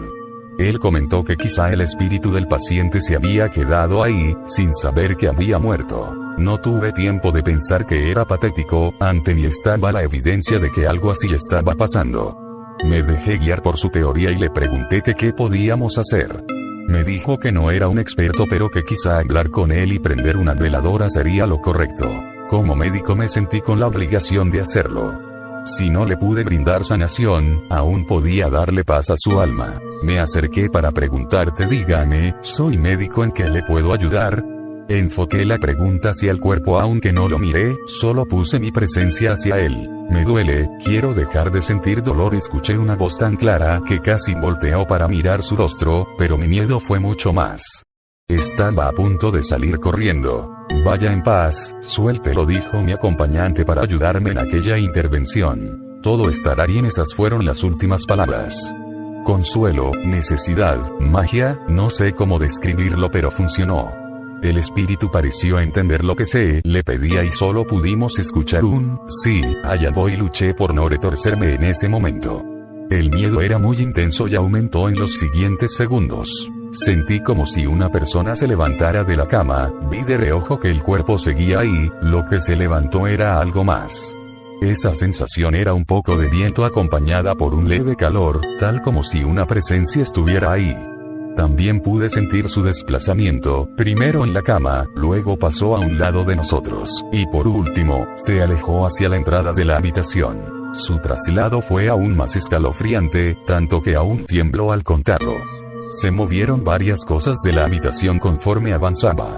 Él comentó que quizá el espíritu del paciente se había quedado ahí, sin saber que había muerto. No tuve tiempo de pensar que era patético, ante mí estaba la evidencia de que algo así estaba pasando. Me dejé guiar por su teoría y le pregunté que qué podíamos hacer. Me dijo que no era un experto pero que quizá hablar con él y prender una veladora sería lo correcto. Como médico me sentí con la obligación de hacerlo. Si no le pude brindar sanación, aún podía darle paz a su alma. Me acerqué para preguntarte, dígame, ¿soy médico? ¿En qué le puedo ayudar? Enfoqué la pregunta hacia el cuerpo aunque no lo miré, solo puse mi presencia hacia él. Me duele, quiero dejar de sentir dolor. Escuché una voz tan clara que casi volteó para mirar su rostro, pero mi miedo fue mucho más. Estaba a punto de salir corriendo. Vaya en paz, suéltelo, dijo mi acompañante para ayudarme en aquella intervención. Todo estará bien, esas fueron las últimas palabras. Consuelo, necesidad, magia, no sé cómo describirlo pero funcionó. El espíritu pareció entender lo que le pedía y solo pudimos escuchar un sí. Allá voy. Luché por no retorcerme en ese momento. El miedo era muy intenso y aumentó en los siguientes segundos. Sentí como si una persona se levantara de la cama, vi de reojo que el cuerpo seguía ahí, lo que se levantó era algo más. Esa sensación era un poco de viento acompañada por un leve calor, tal como si una presencia estuviera ahí. También pude sentir su desplazamiento, primero en la cama, luego pasó a un lado de nosotros, y por último, se alejó hacia la entrada de la habitación. Su traslado fue aún más escalofriante, tanto que aún tiembló al contarlo. Se movieron varias cosas de la habitación conforme avanzaba.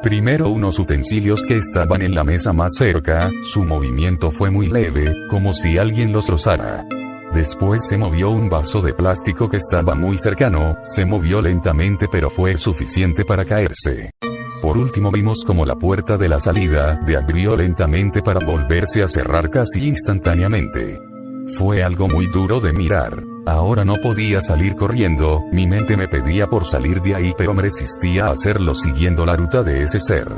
Primero unos utensilios que estaban en la mesa más cerca, su movimiento fue muy leve, como si alguien los rozara. Después se movió un vaso de plástico que estaba muy cercano, se movió lentamente pero fue suficiente para caerse. Por último vimos como la puerta de la salida, abrió lentamente para volverse a cerrar casi instantáneamente. Fue algo muy duro de mirar. Ahora no podía salir corriendo, mi mente me pedía por salir de ahí pero me resistía a hacerlo siguiendo la ruta de ese ser.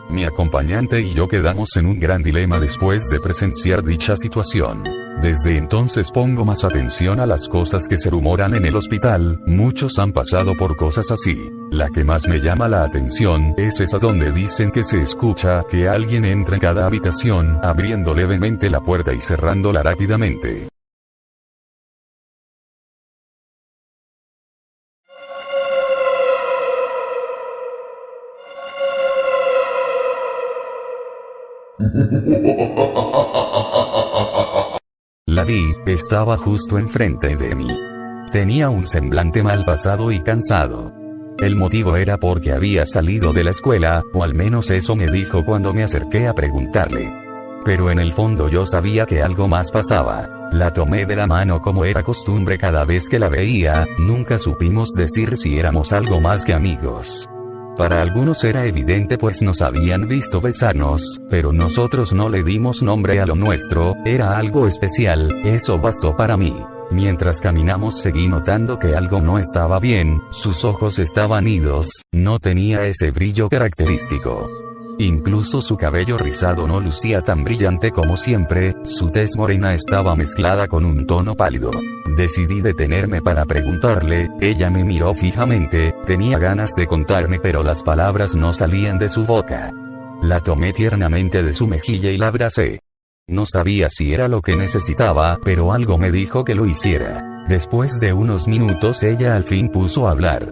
Mi acompañante y yo quedamos en un gran dilema después de presenciar dicha situación. Desde entonces pongo más atención a las cosas que se rumoran en el hospital, muchos han pasado por cosas así. La que más me llama la atención es esa donde dicen que se escucha que alguien entra en cada habitación, abriendo levemente la puerta y cerrándola rápidamente. La vi, estaba justo enfrente de mí. Tenía un semblante mal pasado y cansado. El motivo era porque había salido de la escuela, o al menos eso me dijo cuando me acerqué a preguntarle. Pero en el fondo yo sabía que algo más pasaba. La tomé de la mano como era costumbre cada vez que la veía, nunca supimos decir si éramos algo más que amigos. Para algunos era evidente pues nos habían visto besarnos, pero nosotros no le dimos nombre a lo nuestro, era algo especial, eso bastó para mí. Mientras caminamos seguí notando que algo no estaba bien, sus ojos estaban idos, no tenía ese brillo característico. Incluso su cabello rizado no lucía tan brillante como siempre, su tez morena estaba mezclada con un tono pálido. Decidí detenerme para preguntarle, ella me miró fijamente, tenía ganas de contarme pero las palabras no salían de su boca. La tomé tiernamente de su mejilla y la abracé. No sabía si era lo que necesitaba, pero algo me dijo que lo hiciera. Después de unos minutos ella al fin puso a hablar.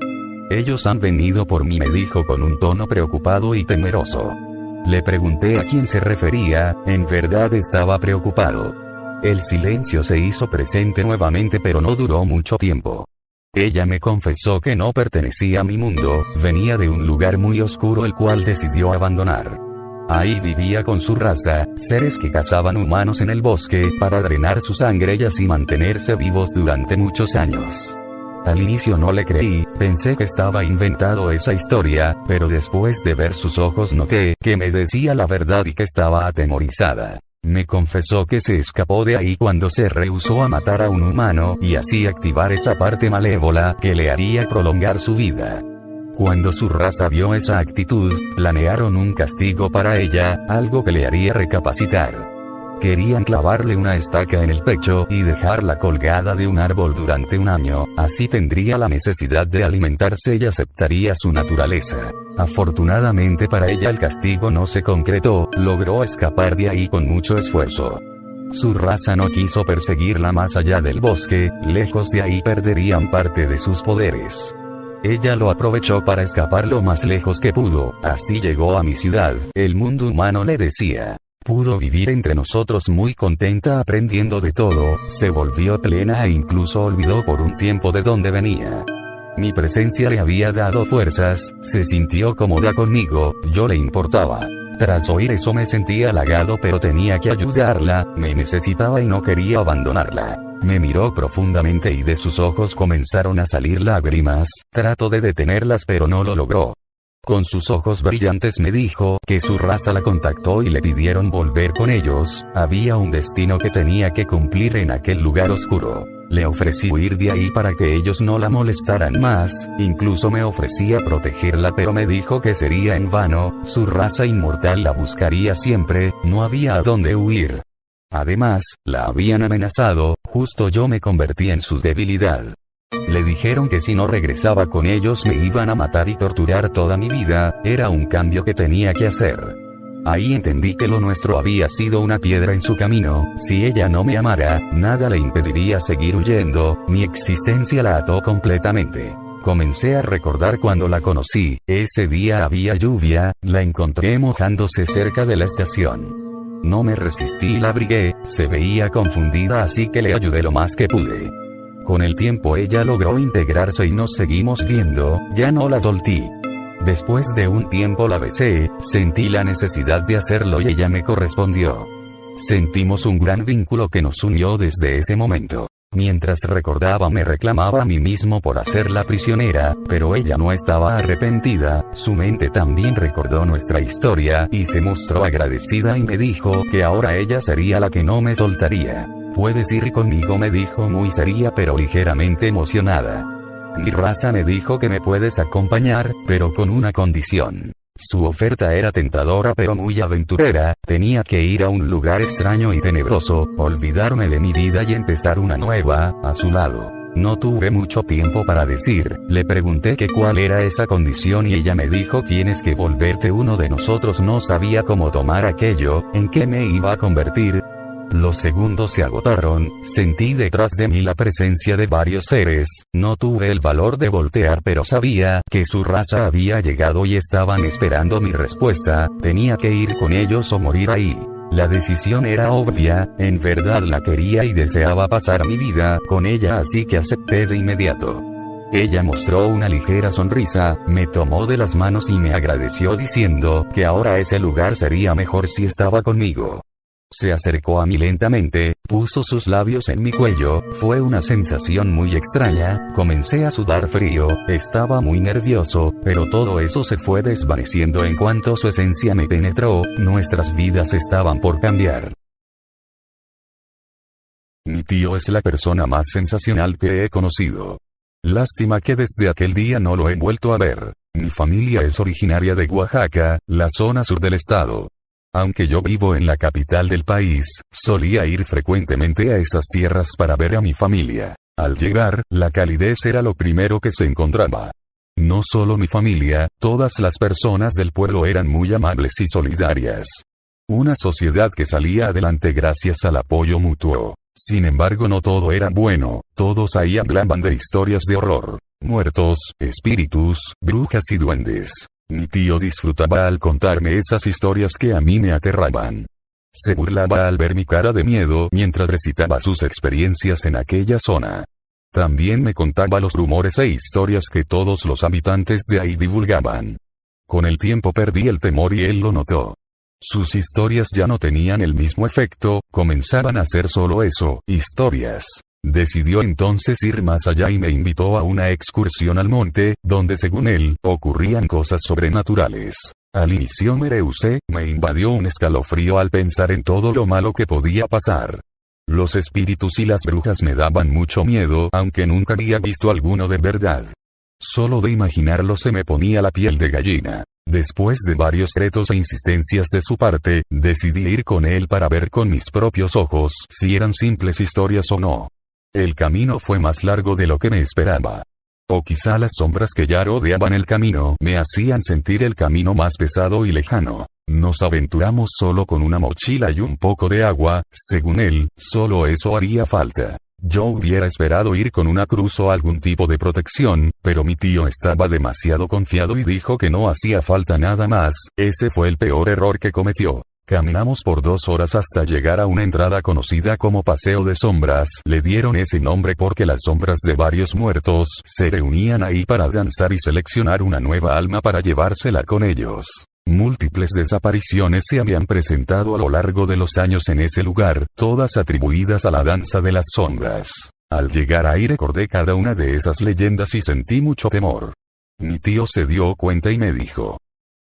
Ellos han venido por mí, me dijo con un tono preocupado y temeroso. Le pregunté a quién se refería, en verdad estaba preocupado. El silencio se hizo presente nuevamente pero no duró mucho tiempo. Ella me confesó que no pertenecía a mi mundo, venía de un lugar muy oscuro el cual decidió abandonar. Ahí vivía con su raza, seres que cazaban humanos en el bosque, para drenar su sangre y así mantenerse vivos durante muchos años. Al inicio no le creí, pensé que estaba inventado esa historia, pero después de ver sus ojos noté que me decía la verdad y que estaba atemorizada. Me confesó que se escapó de ahí cuando se rehusó a matar a un humano y así activar esa parte malévola que le haría prolongar su vida. Cuando su raza vio esa actitud, planearon un castigo para ella, algo que le haría recapacitar. Querían clavarle una estaca en el pecho y dejarla colgada de un árbol durante un año, así tendría la necesidad de alimentarse y aceptaría su naturaleza. Afortunadamente para ella el castigo no se concretó, logró escapar de ahí con mucho esfuerzo. Su raza no quiso perseguirla más allá del bosque, lejos de ahí perderían parte de sus poderes. Ella lo aprovechó para escapar lo más lejos que pudo, así llegó a mi ciudad, el mundo humano le decía. Pudo vivir entre nosotros muy contenta aprendiendo de todo, se volvió plena e incluso olvidó por un tiempo de dónde venía. Mi presencia le había dado fuerzas, se sintió cómoda conmigo, yo le importaba. Tras oír eso me sentí halagado pero tenía que ayudarla, me necesitaba y no quería abandonarla. Me miró profundamente y de sus ojos comenzaron a salir lágrimas, trató de detenerlas pero no lo logró. Con sus ojos brillantes me dijo que su raza la contactó y le pidieron volver con ellos, había un destino que tenía que cumplir en aquel lugar oscuro. Le ofrecí huir de ahí para que ellos no la molestaran más, incluso me ofrecía protegerla pero me dijo que sería en vano, su raza inmortal la buscaría siempre, no había a dónde huir. Además, la habían amenazado, justo yo me convertí en su debilidad. Le dijeron que si no regresaba con ellos me iban a matar y torturar toda mi vida, era un cambio que tenía que hacer. Ahí entendí que lo nuestro había sido una piedra en su camino, si ella no me amara, nada le impediría seguir huyendo, mi existencia la ató completamente. Comencé a recordar cuando la conocí, ese día había lluvia, la encontré mojándose cerca de la estación. No me resistí y la abrigué, se veía confundida así que le ayudé lo más que pude. Con el tiempo ella logró integrarse y nos seguimos viendo, ya no la solté. Después de un tiempo la besé, sentí la necesidad de hacerlo y ella me correspondió. Sentimos un gran vínculo que nos unió desde ese momento. Mientras recordaba me reclamaba a mí mismo por hacerla prisionera, pero ella no estaba arrepentida, su mente también recordó nuestra historia y se mostró agradecida y me dijo que ahora ella sería la que no me soltaría. Puedes ir conmigo, me dijo muy seria pero ligeramente emocionada. Mi raza me dijo que me puedes acompañar, pero con una condición. Su oferta era tentadora pero muy aventurera, tenía que ir a un lugar extraño y tenebroso, olvidarme de mi vida y empezar una nueva, a su lado. No tuve mucho tiempo para decir, le pregunté que cuál era esa condición y ella me dijo tienes que volverte uno de nosotros. No sabía cómo tomar aquello, en qué me iba a convertir. Los segundos se agotaron, sentí detrás de mí la presencia de varios seres, no tuve el valor de voltear pero sabía que su raza había llegado y estaban esperando mi respuesta, tenía que ir con ellos o morir ahí. La decisión era obvia, en verdad la quería y deseaba pasar mi vida con ella así que acepté de inmediato. Ella mostró una ligera sonrisa, me tomó de las manos y me agradeció diciendo que ahora ese lugar sería mejor si estaba conmigo. Se acercó a mí lentamente, puso sus labios en mi cuello, fue una sensación muy extraña, comencé a sudar frío, estaba muy nervioso, pero todo eso se fue desvaneciendo en cuanto su esencia me penetró, nuestras vidas estaban por cambiar. Mi tío es la persona más sensacional que he conocido. Lástima que desde aquel día no lo he vuelto a ver. Mi familia es originaria de Oaxaca, la zona sur del estado. Aunque yo vivo en la capital del país, solía ir frecuentemente a esas tierras para ver a mi familia. Al llegar, la calidez era lo primero que se encontraba. No solo mi familia, todas las personas del pueblo eran muy amables y solidarias. Una sociedad que salía adelante gracias al apoyo mutuo. Sin embargo, no todo era bueno, todos ahí hablaban de historias de horror, muertos, espíritus, brujas y duendes. Mi tío disfrutaba al contarme esas historias que a mí me aterraban. Se burlaba al ver mi cara de miedo mientras recitaba sus experiencias en aquella zona. También me contaba los rumores e historias que todos los habitantes de ahí divulgaban. Con el tiempo perdí el temor y él lo notó. Sus historias ya no tenían el mismo efecto, comenzaban a ser solo eso, historias. Decidió entonces ir más allá y me invitó a una excursión al monte, donde según él, ocurrían cosas sobrenaturales. Al inicio me rehusé, me invadió un escalofrío al pensar en todo lo malo que podía pasar. Los espíritus y las brujas me daban mucho miedo, aunque nunca había visto alguno de verdad. Solo de imaginarlo se me ponía la piel de gallina. Después de varios retos e insistencias de su parte, decidí ir con él para ver con mis propios ojos si eran simples historias o no. El camino fue más largo de lo que me esperaba. O quizá las sombras que ya rodeaban el camino me hacían sentir el camino más pesado y lejano. Nos aventuramos solo con una mochila y un poco de agua, según él, solo eso haría falta. Yo hubiera esperado ir con una cruz o algún tipo de protección, pero mi tío estaba demasiado confiado y dijo que no hacía falta nada más. Ese fue el peor error que cometió. Caminamos por 2 horas hasta llegar a una entrada conocida como Paseo de Sombras. Le dieron ese nombre porque las sombras de varios muertos se reunían ahí para danzar y seleccionar una nueva alma para llevársela con ellos. Múltiples desapariciones se habían presentado a lo largo de los años en ese lugar, todas atribuidas a la danza de las sombras. Al llegar ahí recordé cada una de esas leyendas y sentí mucho temor. Mi tío se dio cuenta y me dijo: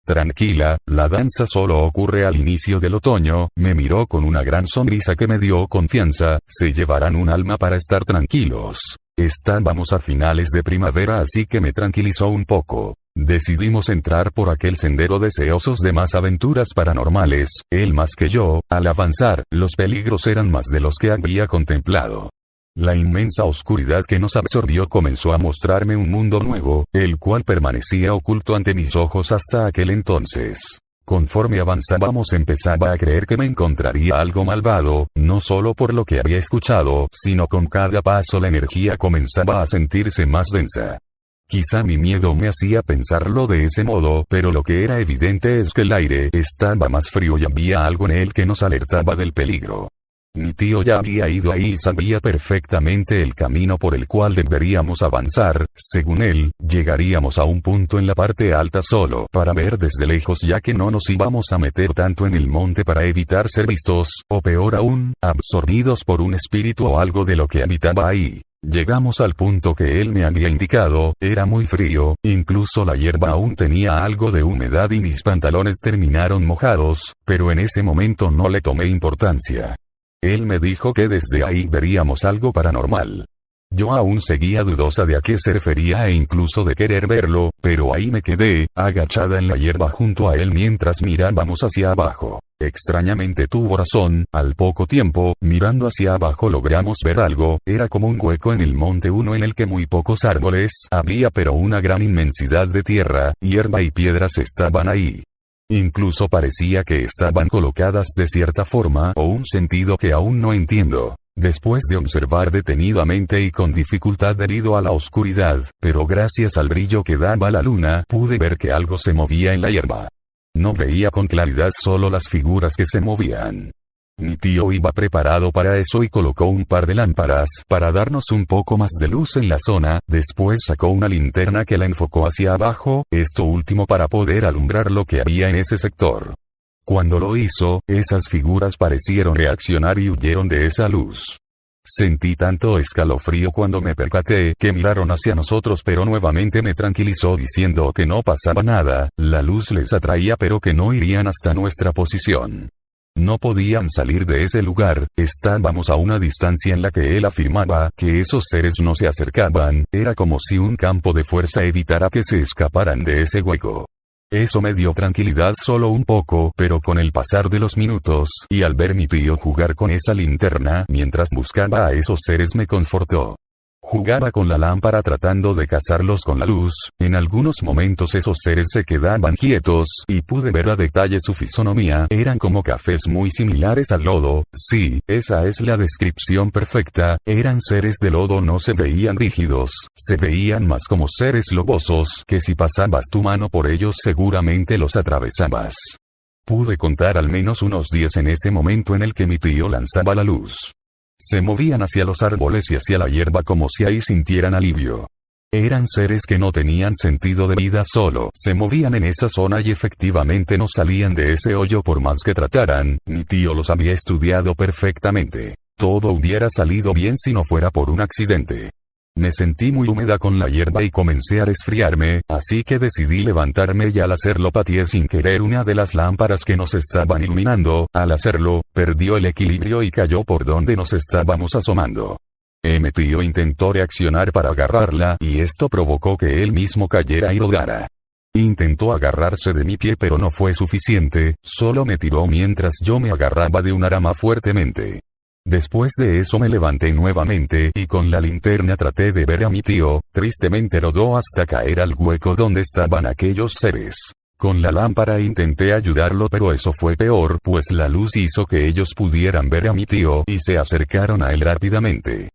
tranquila, la danza solo ocurre al inicio del otoño. Me miró con una gran sonrisa que me dio confianza. Se llevarán un alma para estar tranquilos. Estábamos a finales de primavera, así que me tranquilizó un poco. Decidimos entrar por aquel sendero deseosos de más aventuras paranormales, él más que yo. Al avanzar, los peligros eran más de los que había contemplado. La inmensa oscuridad que nos absorbió comenzó a mostrarme un mundo nuevo, el cual permanecía oculto ante mis ojos hasta aquel entonces. Conforme avanzábamos empezaba a creer que me encontraría algo malvado, no solo por lo que había escuchado, sino con cada paso la energía comenzaba a sentirse más densa. Quizá mi miedo me hacía pensarlo de ese modo, pero lo que era evidente es que el aire estaba más frío y había algo en él que nos alertaba del peligro. Mi tío ya había ido ahí y sabía perfectamente el camino por el cual deberíamos avanzar. Según él, llegaríamos a un punto en la parte alta solo para ver desde lejos, ya que no nos íbamos a meter tanto en el monte para evitar ser vistos, o peor aún, absorbidos por un espíritu o algo de lo que habitaba ahí. Llegamos al punto que él me había indicado, era muy frío, incluso la hierba aún tenía algo de humedad y mis pantalones terminaron mojados, pero en ese momento no le tomé importancia. Él me dijo que desde ahí veríamos algo paranormal. Yo aún seguía dudosa de a qué se refería e incluso de querer verlo, pero ahí me quedé, agachada en la hierba junto a él mientras mirábamos hacia abajo. Extrañamente tuvo razón, al poco tiempo, mirando hacia abajo logramos ver algo. Era como un hueco en el monte, uno en el que muy pocos árboles había, pero una gran inmensidad de tierra, hierba y piedras estaban ahí. Incluso parecía que estaban colocadas de cierta forma o un sentido que aún no entiendo. Después de observar detenidamente y con dificultad debido a la oscuridad, pero gracias al brillo que daba la luna, pude ver que algo se movía en la hierba. No veía con claridad, solo las figuras que se movían. Mi tío iba preparado para eso y colocó un par de lámparas para darnos un poco más de luz en la zona. Después sacó una linterna que la enfocó hacia abajo, esto último para poder alumbrar lo que había en ese sector. Cuando lo hizo, esas figuras parecieron reaccionar y huyeron de esa luz. Sentí tanto escalofrío cuando me percaté que miraron hacia nosotros, pero nuevamente me tranquilizó diciendo que no pasaba nada, la luz les atraía pero que no irían hasta nuestra posición. No podían salir de ese lugar, estábamos a una distancia en la que él afirmaba que esos seres no se acercaban, era como si un campo de fuerza evitara que se escaparan de ese hueco. Eso me dio tranquilidad solo un poco, pero con el pasar de los minutos, y al ver mi tío jugar con esa linterna mientras buscaba a esos seres me confortó. Jugaba con la lámpara tratando de cazarlos con la luz. En algunos momentos esos seres se quedaban quietos, y pude ver a detalle su fisonomía. Eran como cafés muy similares al lodo. Sí, esa es la descripción perfecta. Eran seres de lodo, no se veían rígidos, se veían más como seres lobosos, que si pasabas tu mano por ellos seguramente los atravesabas. Pude contar al menos unos 10 en ese momento en el que mi tío lanzaba la luz. Se movían hacia los árboles y hacia la hierba como si ahí sintieran alivio. Eran seres que no tenían sentido de vida, solo se movían en esa zona y efectivamente no salían de ese hoyo por más que trataran. Mi tío los había estudiado perfectamente. Todo hubiera salido bien si no fuera por un accidente. Me sentí muy húmeda con la hierba y comencé a resfriarme, así que decidí levantarme y al hacerlo pateé sin querer una de las lámparas que nos estaban iluminando. Al hacerlo, perdió el equilibrio y cayó por donde nos estábamos asomando. Mi tío intentó reaccionar para agarrarla y esto provocó que él mismo cayera y rodara. Intentó agarrarse de mi pie pero no fue suficiente, solo me tiró mientras yo me agarraba de una rama fuertemente. Después de eso me levanté nuevamente y con la linterna traté de ver a mi tío, tristemente rodó hasta caer al hueco donde estaban aquellos seres. Con la lámpara intenté ayudarlo pero eso fue peor pues la luz hizo que ellos pudieran ver a mi tío y se acercaron a él rápidamente.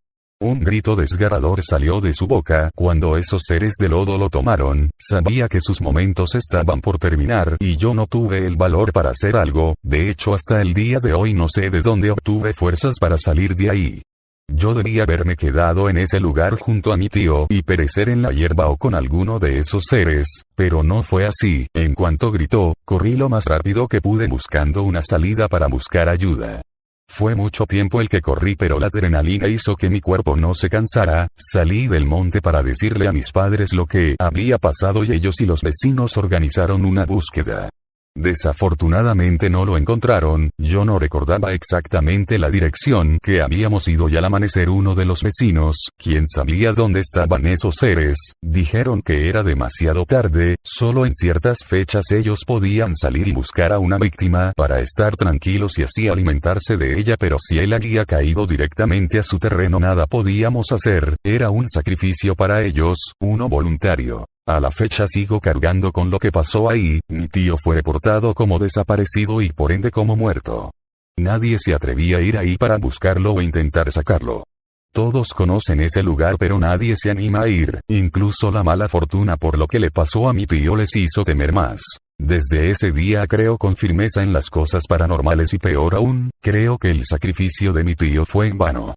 Un grito desgarrador salió de su boca cuando esos seres de lodo lo tomaron. Sabía que sus momentos estaban por terminar y yo no tuve el valor para hacer algo, de hecho hasta el día de hoy no sé de dónde obtuve fuerzas para salir de ahí. Yo debía haberme quedado en ese lugar junto a mi tío y perecer en la hierba o con alguno de esos seres, pero no fue así. En cuanto gritó, corrí lo más rápido que pude buscando una salida para buscar ayuda. Fue mucho tiempo el que corrí pero la adrenalina hizo que mi cuerpo no se cansara. Salí del monte para decirle a mis padres lo que había pasado y ellos y los vecinos organizaron una búsqueda. Desafortunadamente no lo encontraron, yo no recordaba exactamente la dirección que habíamos ido y al amanecer uno de los vecinos, quien sabía dónde estaban esos seres, dijeron que era demasiado tarde, solo en ciertas fechas ellos podían salir y buscar a una víctima para estar tranquilos y así alimentarse de ella pero si él había caído directamente a su terreno nada podíamos hacer, era un sacrificio para ellos, uno voluntario. A la fecha sigo cargando con lo que pasó ahí, mi tío fue reportado como desaparecido y por ende como muerto. Nadie se atrevía a ir ahí para buscarlo o intentar sacarlo. Todos conocen ese lugar pero nadie se anima a ir, incluso la mala fortuna por lo que le pasó a mi tío les hizo temer más. Desde ese día creo con firmeza en las cosas paranormales y peor aún, creo que el sacrificio de mi tío fue en vano.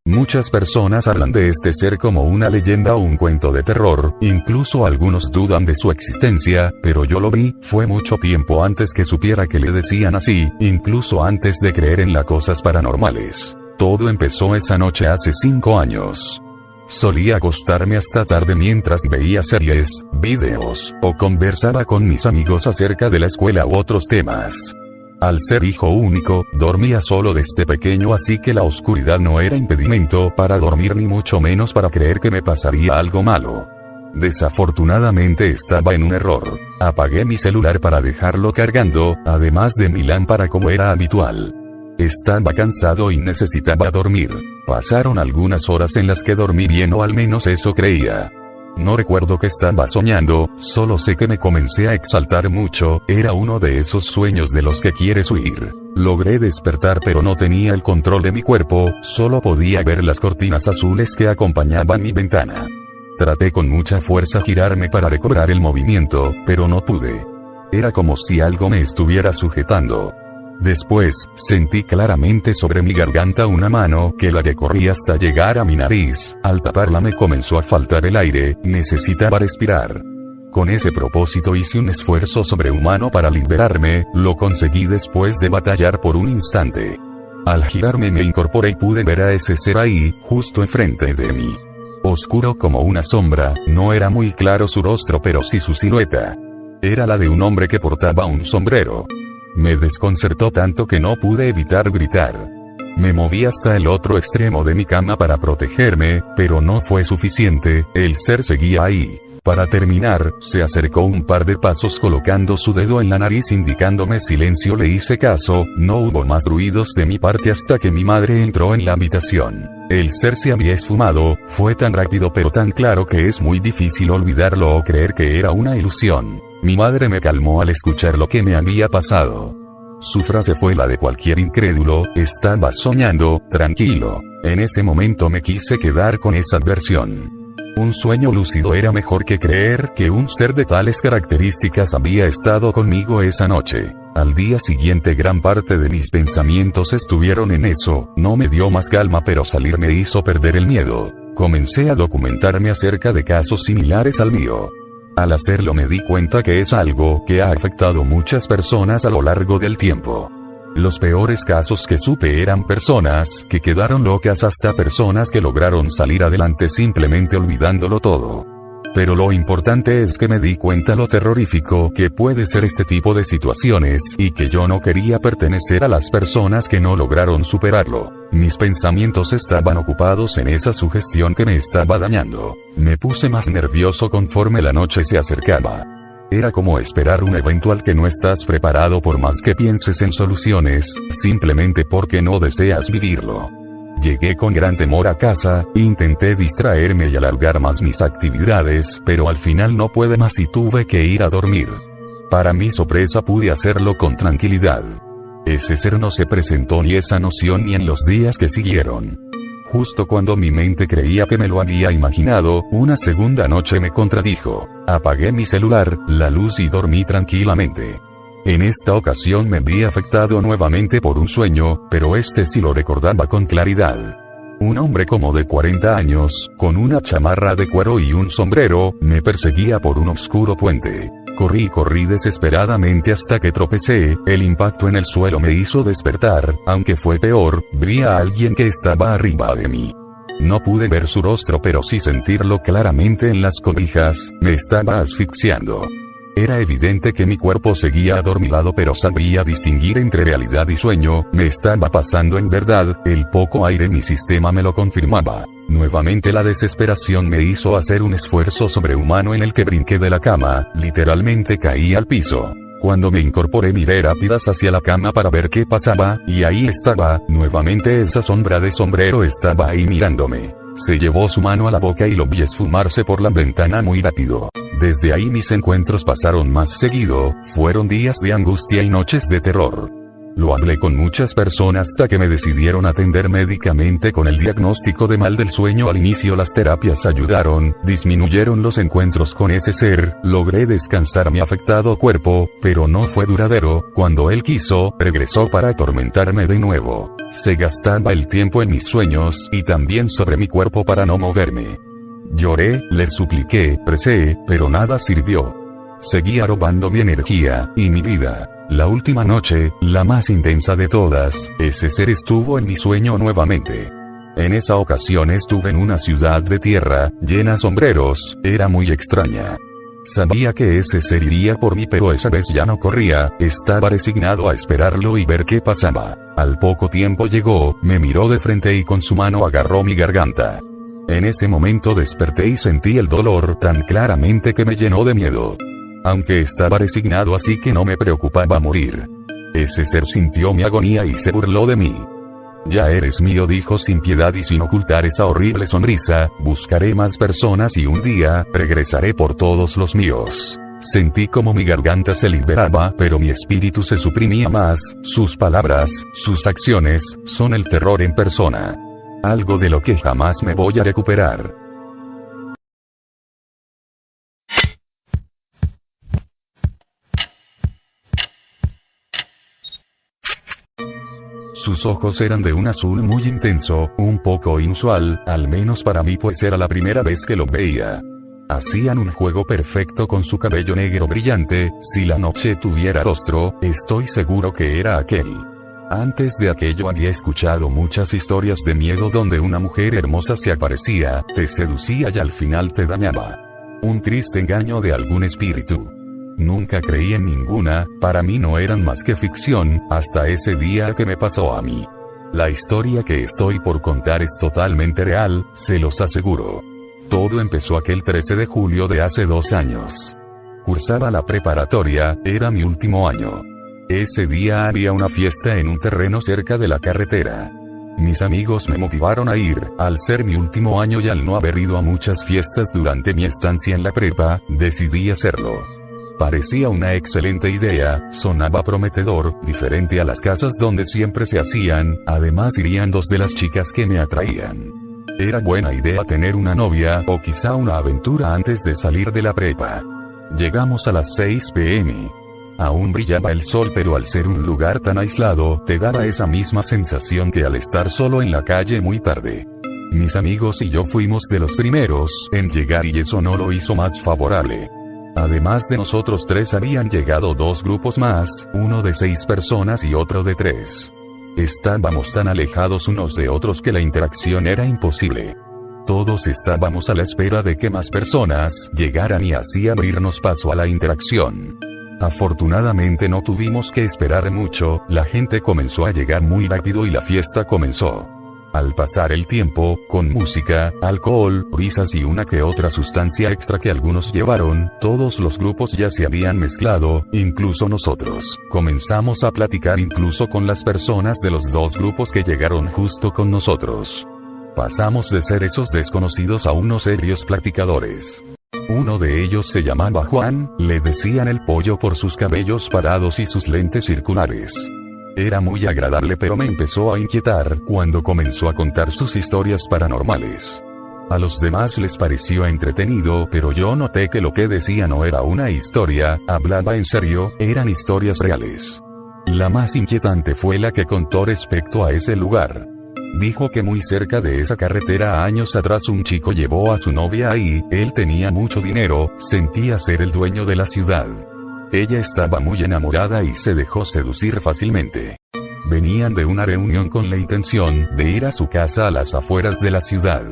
Muchas personas hablan de este ser como una leyenda o un cuento de terror, incluso algunos dudan de su existencia, pero yo lo vi, fue mucho tiempo antes que supiera que le decían así, incluso antes de creer en las cosas paranormales. Todo empezó esa noche hace 5 años. Solía acostarme hasta tarde mientras veía series, videos, o conversaba con mis amigos acerca de la escuela u otros temas. Al ser hijo único, dormía solo desde pequeño así que la oscuridad no era impedimento para dormir ni mucho menos para creer que me pasaría algo malo. Desafortunadamente estaba en un error. Apagué mi celular para dejarlo cargando, además de mi lámpara como era habitual. Estaba cansado y necesitaba dormir. Pasaron algunas horas en las que dormí bien o al menos eso creía. No recuerdo que estaba soñando, solo sé que me comencé a exaltar mucho, era uno de esos sueños de los que quieres huir. Logré despertar pero no tenía el control de mi cuerpo, solo podía ver las cortinas azules que acompañaban mi ventana. Traté con mucha fuerza girarme para recobrar el movimiento, pero no pude. Era como si algo me estuviera sujetando. Después, sentí claramente sobre mi garganta una mano que la recorría hasta llegar a mi nariz, al taparla me comenzó a faltar el aire, necesitaba respirar. Con ese propósito hice un esfuerzo sobrehumano para liberarme, lo conseguí después de batallar por un instante. Al girarme me incorporé y pude ver a ese ser ahí, justo enfrente de mí. Oscuro como una sombra, no era muy claro su rostro pero sí su silueta. Era la de un hombre que portaba un sombrero. Me desconcertó tanto que no pude evitar gritar. Me moví hasta el otro extremo de mi cama para protegerme, pero no fue suficiente, el ser seguía ahí. Para terminar, se acercó un par de pasos colocando su dedo en la nariz indicándome silencio. Le hice caso, no hubo más ruidos de mi parte hasta que mi madre entró en la habitación. El ser se había esfumado, fue tan rápido pero tan claro que es muy difícil olvidarlo o creer que era una ilusión. Mi madre me calmó al escuchar lo que me había pasado. Su frase fue la de cualquier incrédulo, estaba soñando, tranquilo. En ese momento me quise quedar con esa versión. Un sueño lúcido era mejor que creer que un ser de tales características había estado conmigo esa noche. Al día siguiente gran parte de mis pensamientos estuvieron en eso, no me dio más calma pero salir me hizo perder el miedo. Comencé a documentarme acerca de casos similares al mío. Al hacerlo me di cuenta que es algo que ha afectado muchas personas a lo largo del tiempo. Los peores casos que supe eran personas que quedaron locas hasta personas que lograron salir adelante simplemente olvidándolo todo. Pero lo importante es que me di cuenta lo terrorífico que puede ser este tipo de situaciones y que yo no quería pertenecer a las personas que no lograron superarlo. Mis pensamientos estaban ocupados en esa sugestión que me estaba dañando. Me puse más nervioso conforme la noche se acercaba. Era como esperar un evento al que no estás preparado por más que pienses en soluciones, simplemente porque no deseas vivirlo. Llegué con gran temor a casa, intenté distraerme y alargar más mis actividades, pero al final no pude más y tuve que ir a dormir. Para mi sorpresa pude hacerlo con tranquilidad. Ese ser no se presentó ni esa noción ni en los días que siguieron. Justo cuando mi mente creía que me lo había imaginado, una segunda noche me contradijo. Apagué mi celular, la luz y dormí tranquilamente. En esta ocasión me vi afectado nuevamente por un sueño, pero este sí lo recordaba con claridad. Un hombre como de 40 años, con una chamarra de cuero y un sombrero, me perseguía por un oscuro puente. Corrí desesperadamente hasta que tropecé, el impacto en el suelo me hizo despertar, aunque fue peor, vi a alguien que estaba arriba de mí. No pude ver su rostro pero sí sentirlo claramente en las cobijas, me estaba asfixiando. Era evidente que mi cuerpo seguía adormilado pero sabía distinguir entre realidad y sueño, me estaba pasando en verdad, el poco aire en mi sistema me lo confirmaba. Nuevamente la desesperación me hizo hacer un esfuerzo sobrehumano en el que brinqué de la cama, literalmente caí al piso. Cuando me incorporé miré rápidas hacia la cama para ver qué pasaba, y ahí estaba, nuevamente esa sombra de sombrero estaba ahí mirándome. Se llevó su mano a la boca y lo vi esfumarse por la ventana muy rápido. Desde ahí mis encuentros pasaron más seguido, fueron días de angustia y noches de terror. Lo hablé con muchas personas hasta que me decidieron atender médicamente con el diagnóstico de mal del sueño. Al inicio las terapias ayudaron, disminuyeron los encuentros con ese ser, logré descansar mi afectado cuerpo, pero no fue duradero, cuando él quiso, regresó para atormentarme de nuevo. Se gastaba el tiempo en mis sueños y también sobre mi cuerpo para no moverme. Lloré, le supliqué, recé, pero nada sirvió. Seguía robando mi energía y mi vida. La última noche, la más intensa de todas, ese ser estuvo en mi sueño nuevamente. En esa ocasión estuve en una ciudad de tierra, llena de sombreros, era muy extraña. Sabía que ese ser iría por mí pero esa vez ya no corría, estaba resignado a esperarlo y ver qué pasaba. Al poco tiempo llegó, me miró de frente y con su mano agarró mi garganta. En ese momento desperté y sentí el dolor tan claramente que me llenó de miedo. Aunque estaba resignado así que no me preocupaba morir. Ese ser sintió mi agonía y se burló de mí. Ya eres mío, dijo sin piedad y sin ocultar esa horrible sonrisa, buscaré más personas y un día, regresaré por todos los míos. Sentí como mi garganta se liberaba, pero mi espíritu se suprimía más, sus palabras, sus acciones, son el terror en persona. Algo de lo que jamás me voy a recuperar. Sus ojos eran de un azul muy intenso, un poco inusual, al menos para mí pues era la primera vez que lo veía. Hacían un juego perfecto con su cabello negro brillante, si la noche tuviera rostro, estoy seguro que era aquel. Antes de aquello había escuchado muchas historias de miedo donde una mujer hermosa se aparecía, te seducía y al final te dañaba. Un triste engaño de algún espíritu. Nunca creí en ninguna, para mí no eran más que ficción, hasta ese día que me pasó a mí. La historia que estoy por contar es totalmente real, se los aseguro. Todo empezó aquel 13 de julio de hace 2 años. Cursaba la preparatoria, era mi último año. Ese día había una fiesta en un terreno cerca de la carretera. Mis amigos me motivaron a ir, al ser mi último año y al no haber ido a muchas fiestas durante mi estancia en la prepa, decidí hacerlo. Parecía una excelente idea, sonaba prometedor, diferente a las casas donde siempre se hacían, además irían 2 de las chicas que me atraían. Era buena idea tener una novia, o quizá una aventura antes de salir de la prepa. Llegamos a las 6 p.m. Aún brillaba el sol pero al ser un lugar tan aislado, te daba esa misma sensación que al estar solo en la calle muy tarde. Mis amigos y yo fuimos de los primeros en llegar y eso no lo hizo más favorable. Además de nosotros tres habían llegado dos grupos más, uno de 6 personas y otro de 3. Estábamos tan alejados unos de otros que la interacción era imposible. Todos estábamos a la espera de que más personas llegaran y así abrirnos paso a la interacción. Afortunadamente no tuvimos que esperar mucho, la gente comenzó a llegar muy rápido y la fiesta comenzó. Al pasar el tiempo, con música, alcohol, risas y una que otra sustancia extra que algunos llevaron, todos los grupos ya se habían mezclado, incluso nosotros. Comenzamos a platicar incluso con las personas de los dos grupos que llegaron justo con nosotros. Pasamos de ser esos desconocidos a unos serios platicadores. Uno de ellos se llamaba Juan, le decían el pollo por sus cabellos parados y sus lentes circulares. Era muy agradable, pero me empezó a inquietar cuando comenzó a contar sus historias paranormales. A los demás les pareció entretenido, pero yo noté que lo que decía no era una historia, hablaba en serio, eran historias reales. La más inquietante fue la que contó respecto a ese lugar. Dijo que muy cerca de esa carretera años atrás un chico llevó a su novia ahí, él tenía mucho dinero, sentía ser el dueño de la ciudad. Ella estaba muy enamorada y se dejó seducir fácilmente. Venían de una reunión con la intención de ir a su casa a las afueras de la ciudad.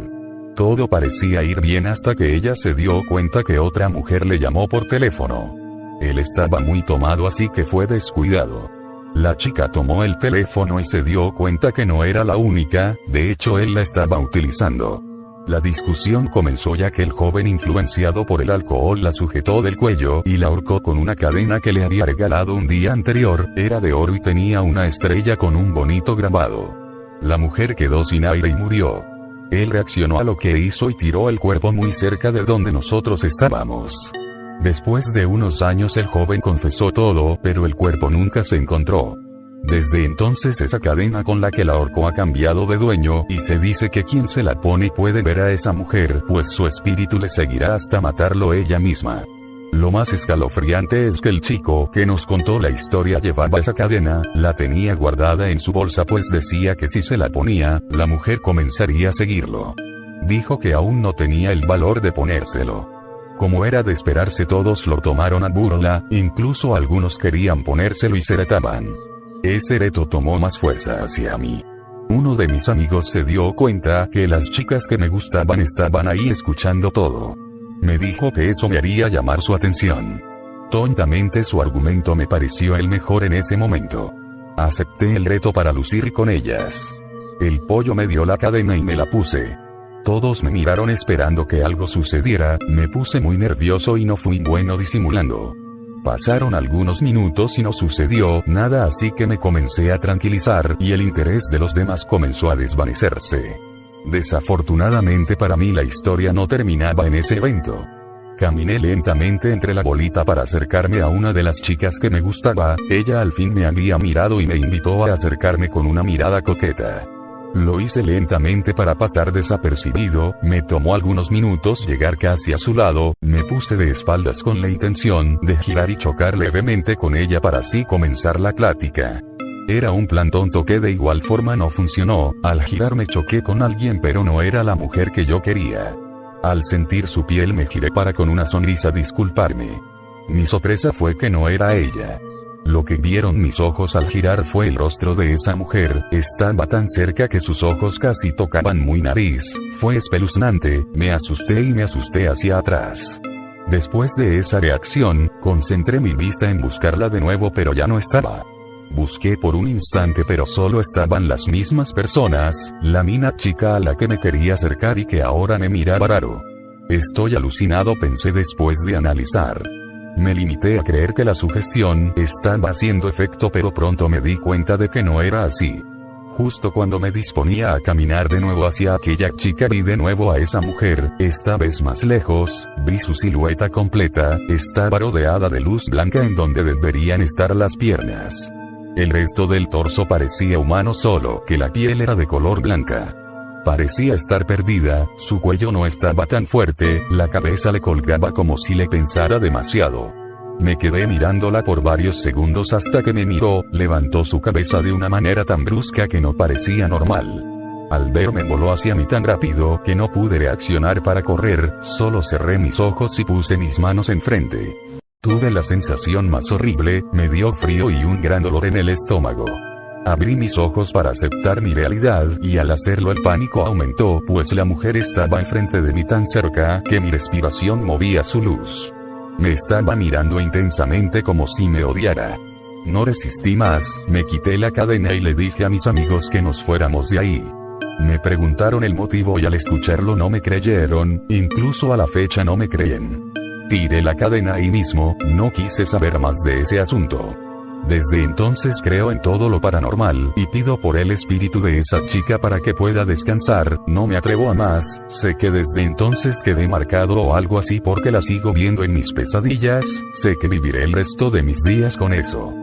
Todo parecía ir bien hasta que ella se dio cuenta que otra mujer le llamó por teléfono. Él estaba muy tomado, así que fue descuidado. La chica tomó el teléfono y se dio cuenta que no era la única, de hecho él la estaba utilizando. La discusión comenzó ya que el joven, influenciado por el alcohol, la sujetó del cuello y la ahorcó con una cadena que le había regalado un día anterior, era de oro y tenía una estrella con un bonito grabado. La mujer quedó sin aire y murió. Él reaccionó a lo que hizo y tiró el cuerpo muy cerca de donde nosotros estábamos. Después de unos años el joven confesó todo, pero el cuerpo nunca se encontró. Desde entonces esa cadena con la que la ahorcó ha cambiado de dueño, y se dice que quien se la pone puede ver a esa mujer, pues su espíritu le seguirá hasta matarlo ella misma. Lo más escalofriante es que el chico que nos contó la historia llevaba esa cadena, la tenía guardada en su bolsa, pues decía que si se la ponía, la mujer comenzaría a seguirlo. Dijo que aún no tenía el valor de ponérselo. Como era de esperarse, todos lo tomaron a burla, incluso algunos querían ponérselo y se retaban. Ese reto tomó más fuerza hacia mí. Uno de mis amigos se dio cuenta que las chicas que me gustaban estaban ahí escuchando todo. Me dijo que eso me haría llamar su atención. Tontamente su argumento me pareció el mejor en ese momento. Acepté el reto para lucir con ellas. El pollo me dio la cadena y me la puse. Todos me miraron esperando que algo sucediera, me puse muy nervioso y no fui bueno disimulando. Pasaron algunos minutos y no sucedió nada, así que me comencé a tranquilizar y el interés de los demás comenzó a desvanecerse. Desafortunadamente para mí la historia no terminaba en ese evento. Caminé lentamente entre la bolita para acercarme a una de las chicas que me gustaba, ella al fin me había mirado y me invitó a acercarme con una mirada coqueta. Lo hice lentamente para pasar desapercibido, me tomó algunos minutos llegar casi a su lado, me puse de espaldas con la intención de girar y chocar levemente con ella para así comenzar la plática. Era un plan tonto que de igual forma no funcionó, al girar me choqué con alguien, pero no era la mujer que yo quería. Al sentir su piel me giré para con una sonrisa disculparme. Mi sorpresa fue que no era ella. Lo que vieron mis ojos al girar fue el rostro de esa mujer, estaba tan cerca que sus ojos casi tocaban mi nariz, fue espeluznante, me asusté hacia atrás. Después de esa reacción, concentré mi vista en buscarla de nuevo, pero ya no estaba. Busqué por un instante, pero solo estaban las mismas personas, la misma chica a la que me quería acercar y que ahora me miraba raro. Estoy alucinado, pensé después de analizar. Me limité a creer que la sugestión estaba haciendo efecto, pero pronto me di cuenta de que no era así. Justo cuando me disponía a caminar de nuevo hacia aquella chica, vi de nuevo a esa mujer, esta vez más lejos, vi su silueta completa, estaba rodeada de luz blanca en donde deberían estar las piernas. El resto del torso parecía humano, solo que la piel era de color blanca. Parecía estar perdida, su cuello no estaba tan fuerte, la cabeza le colgaba como si le pensara demasiado. Me quedé mirándola por varios segundos hasta que me miró, levantó su cabeza de una manera tan brusca que no parecía normal. Al verme voló hacia mí tan rápido que no pude reaccionar para correr, solo cerré mis ojos y puse mis manos enfrente. Tuve la sensación más horrible, me dio frío y un gran dolor en el estómago. Abrí mis ojos para aceptar mi realidad, y al hacerlo el pánico aumentó, pues la mujer estaba enfrente de mí tan cerca que mi respiración movía su luz. Me estaba mirando intensamente como si me odiara. No resistí más, me quité la cadena y le dije a mis amigos que nos fuéramos de ahí. Me preguntaron el motivo y al escucharlo no me creyeron, incluso a la fecha no me creen. Tiré la cadena ahí mismo, no quise saber más de ese asunto. Desde entonces creo en todo lo paranormal, y pido por el espíritu de esa chica para que pueda descansar. No me atrevo a más, sé que desde entonces quedé marcado o algo así porque la sigo viendo en mis pesadillas, sé que viviré el resto de mis días con eso.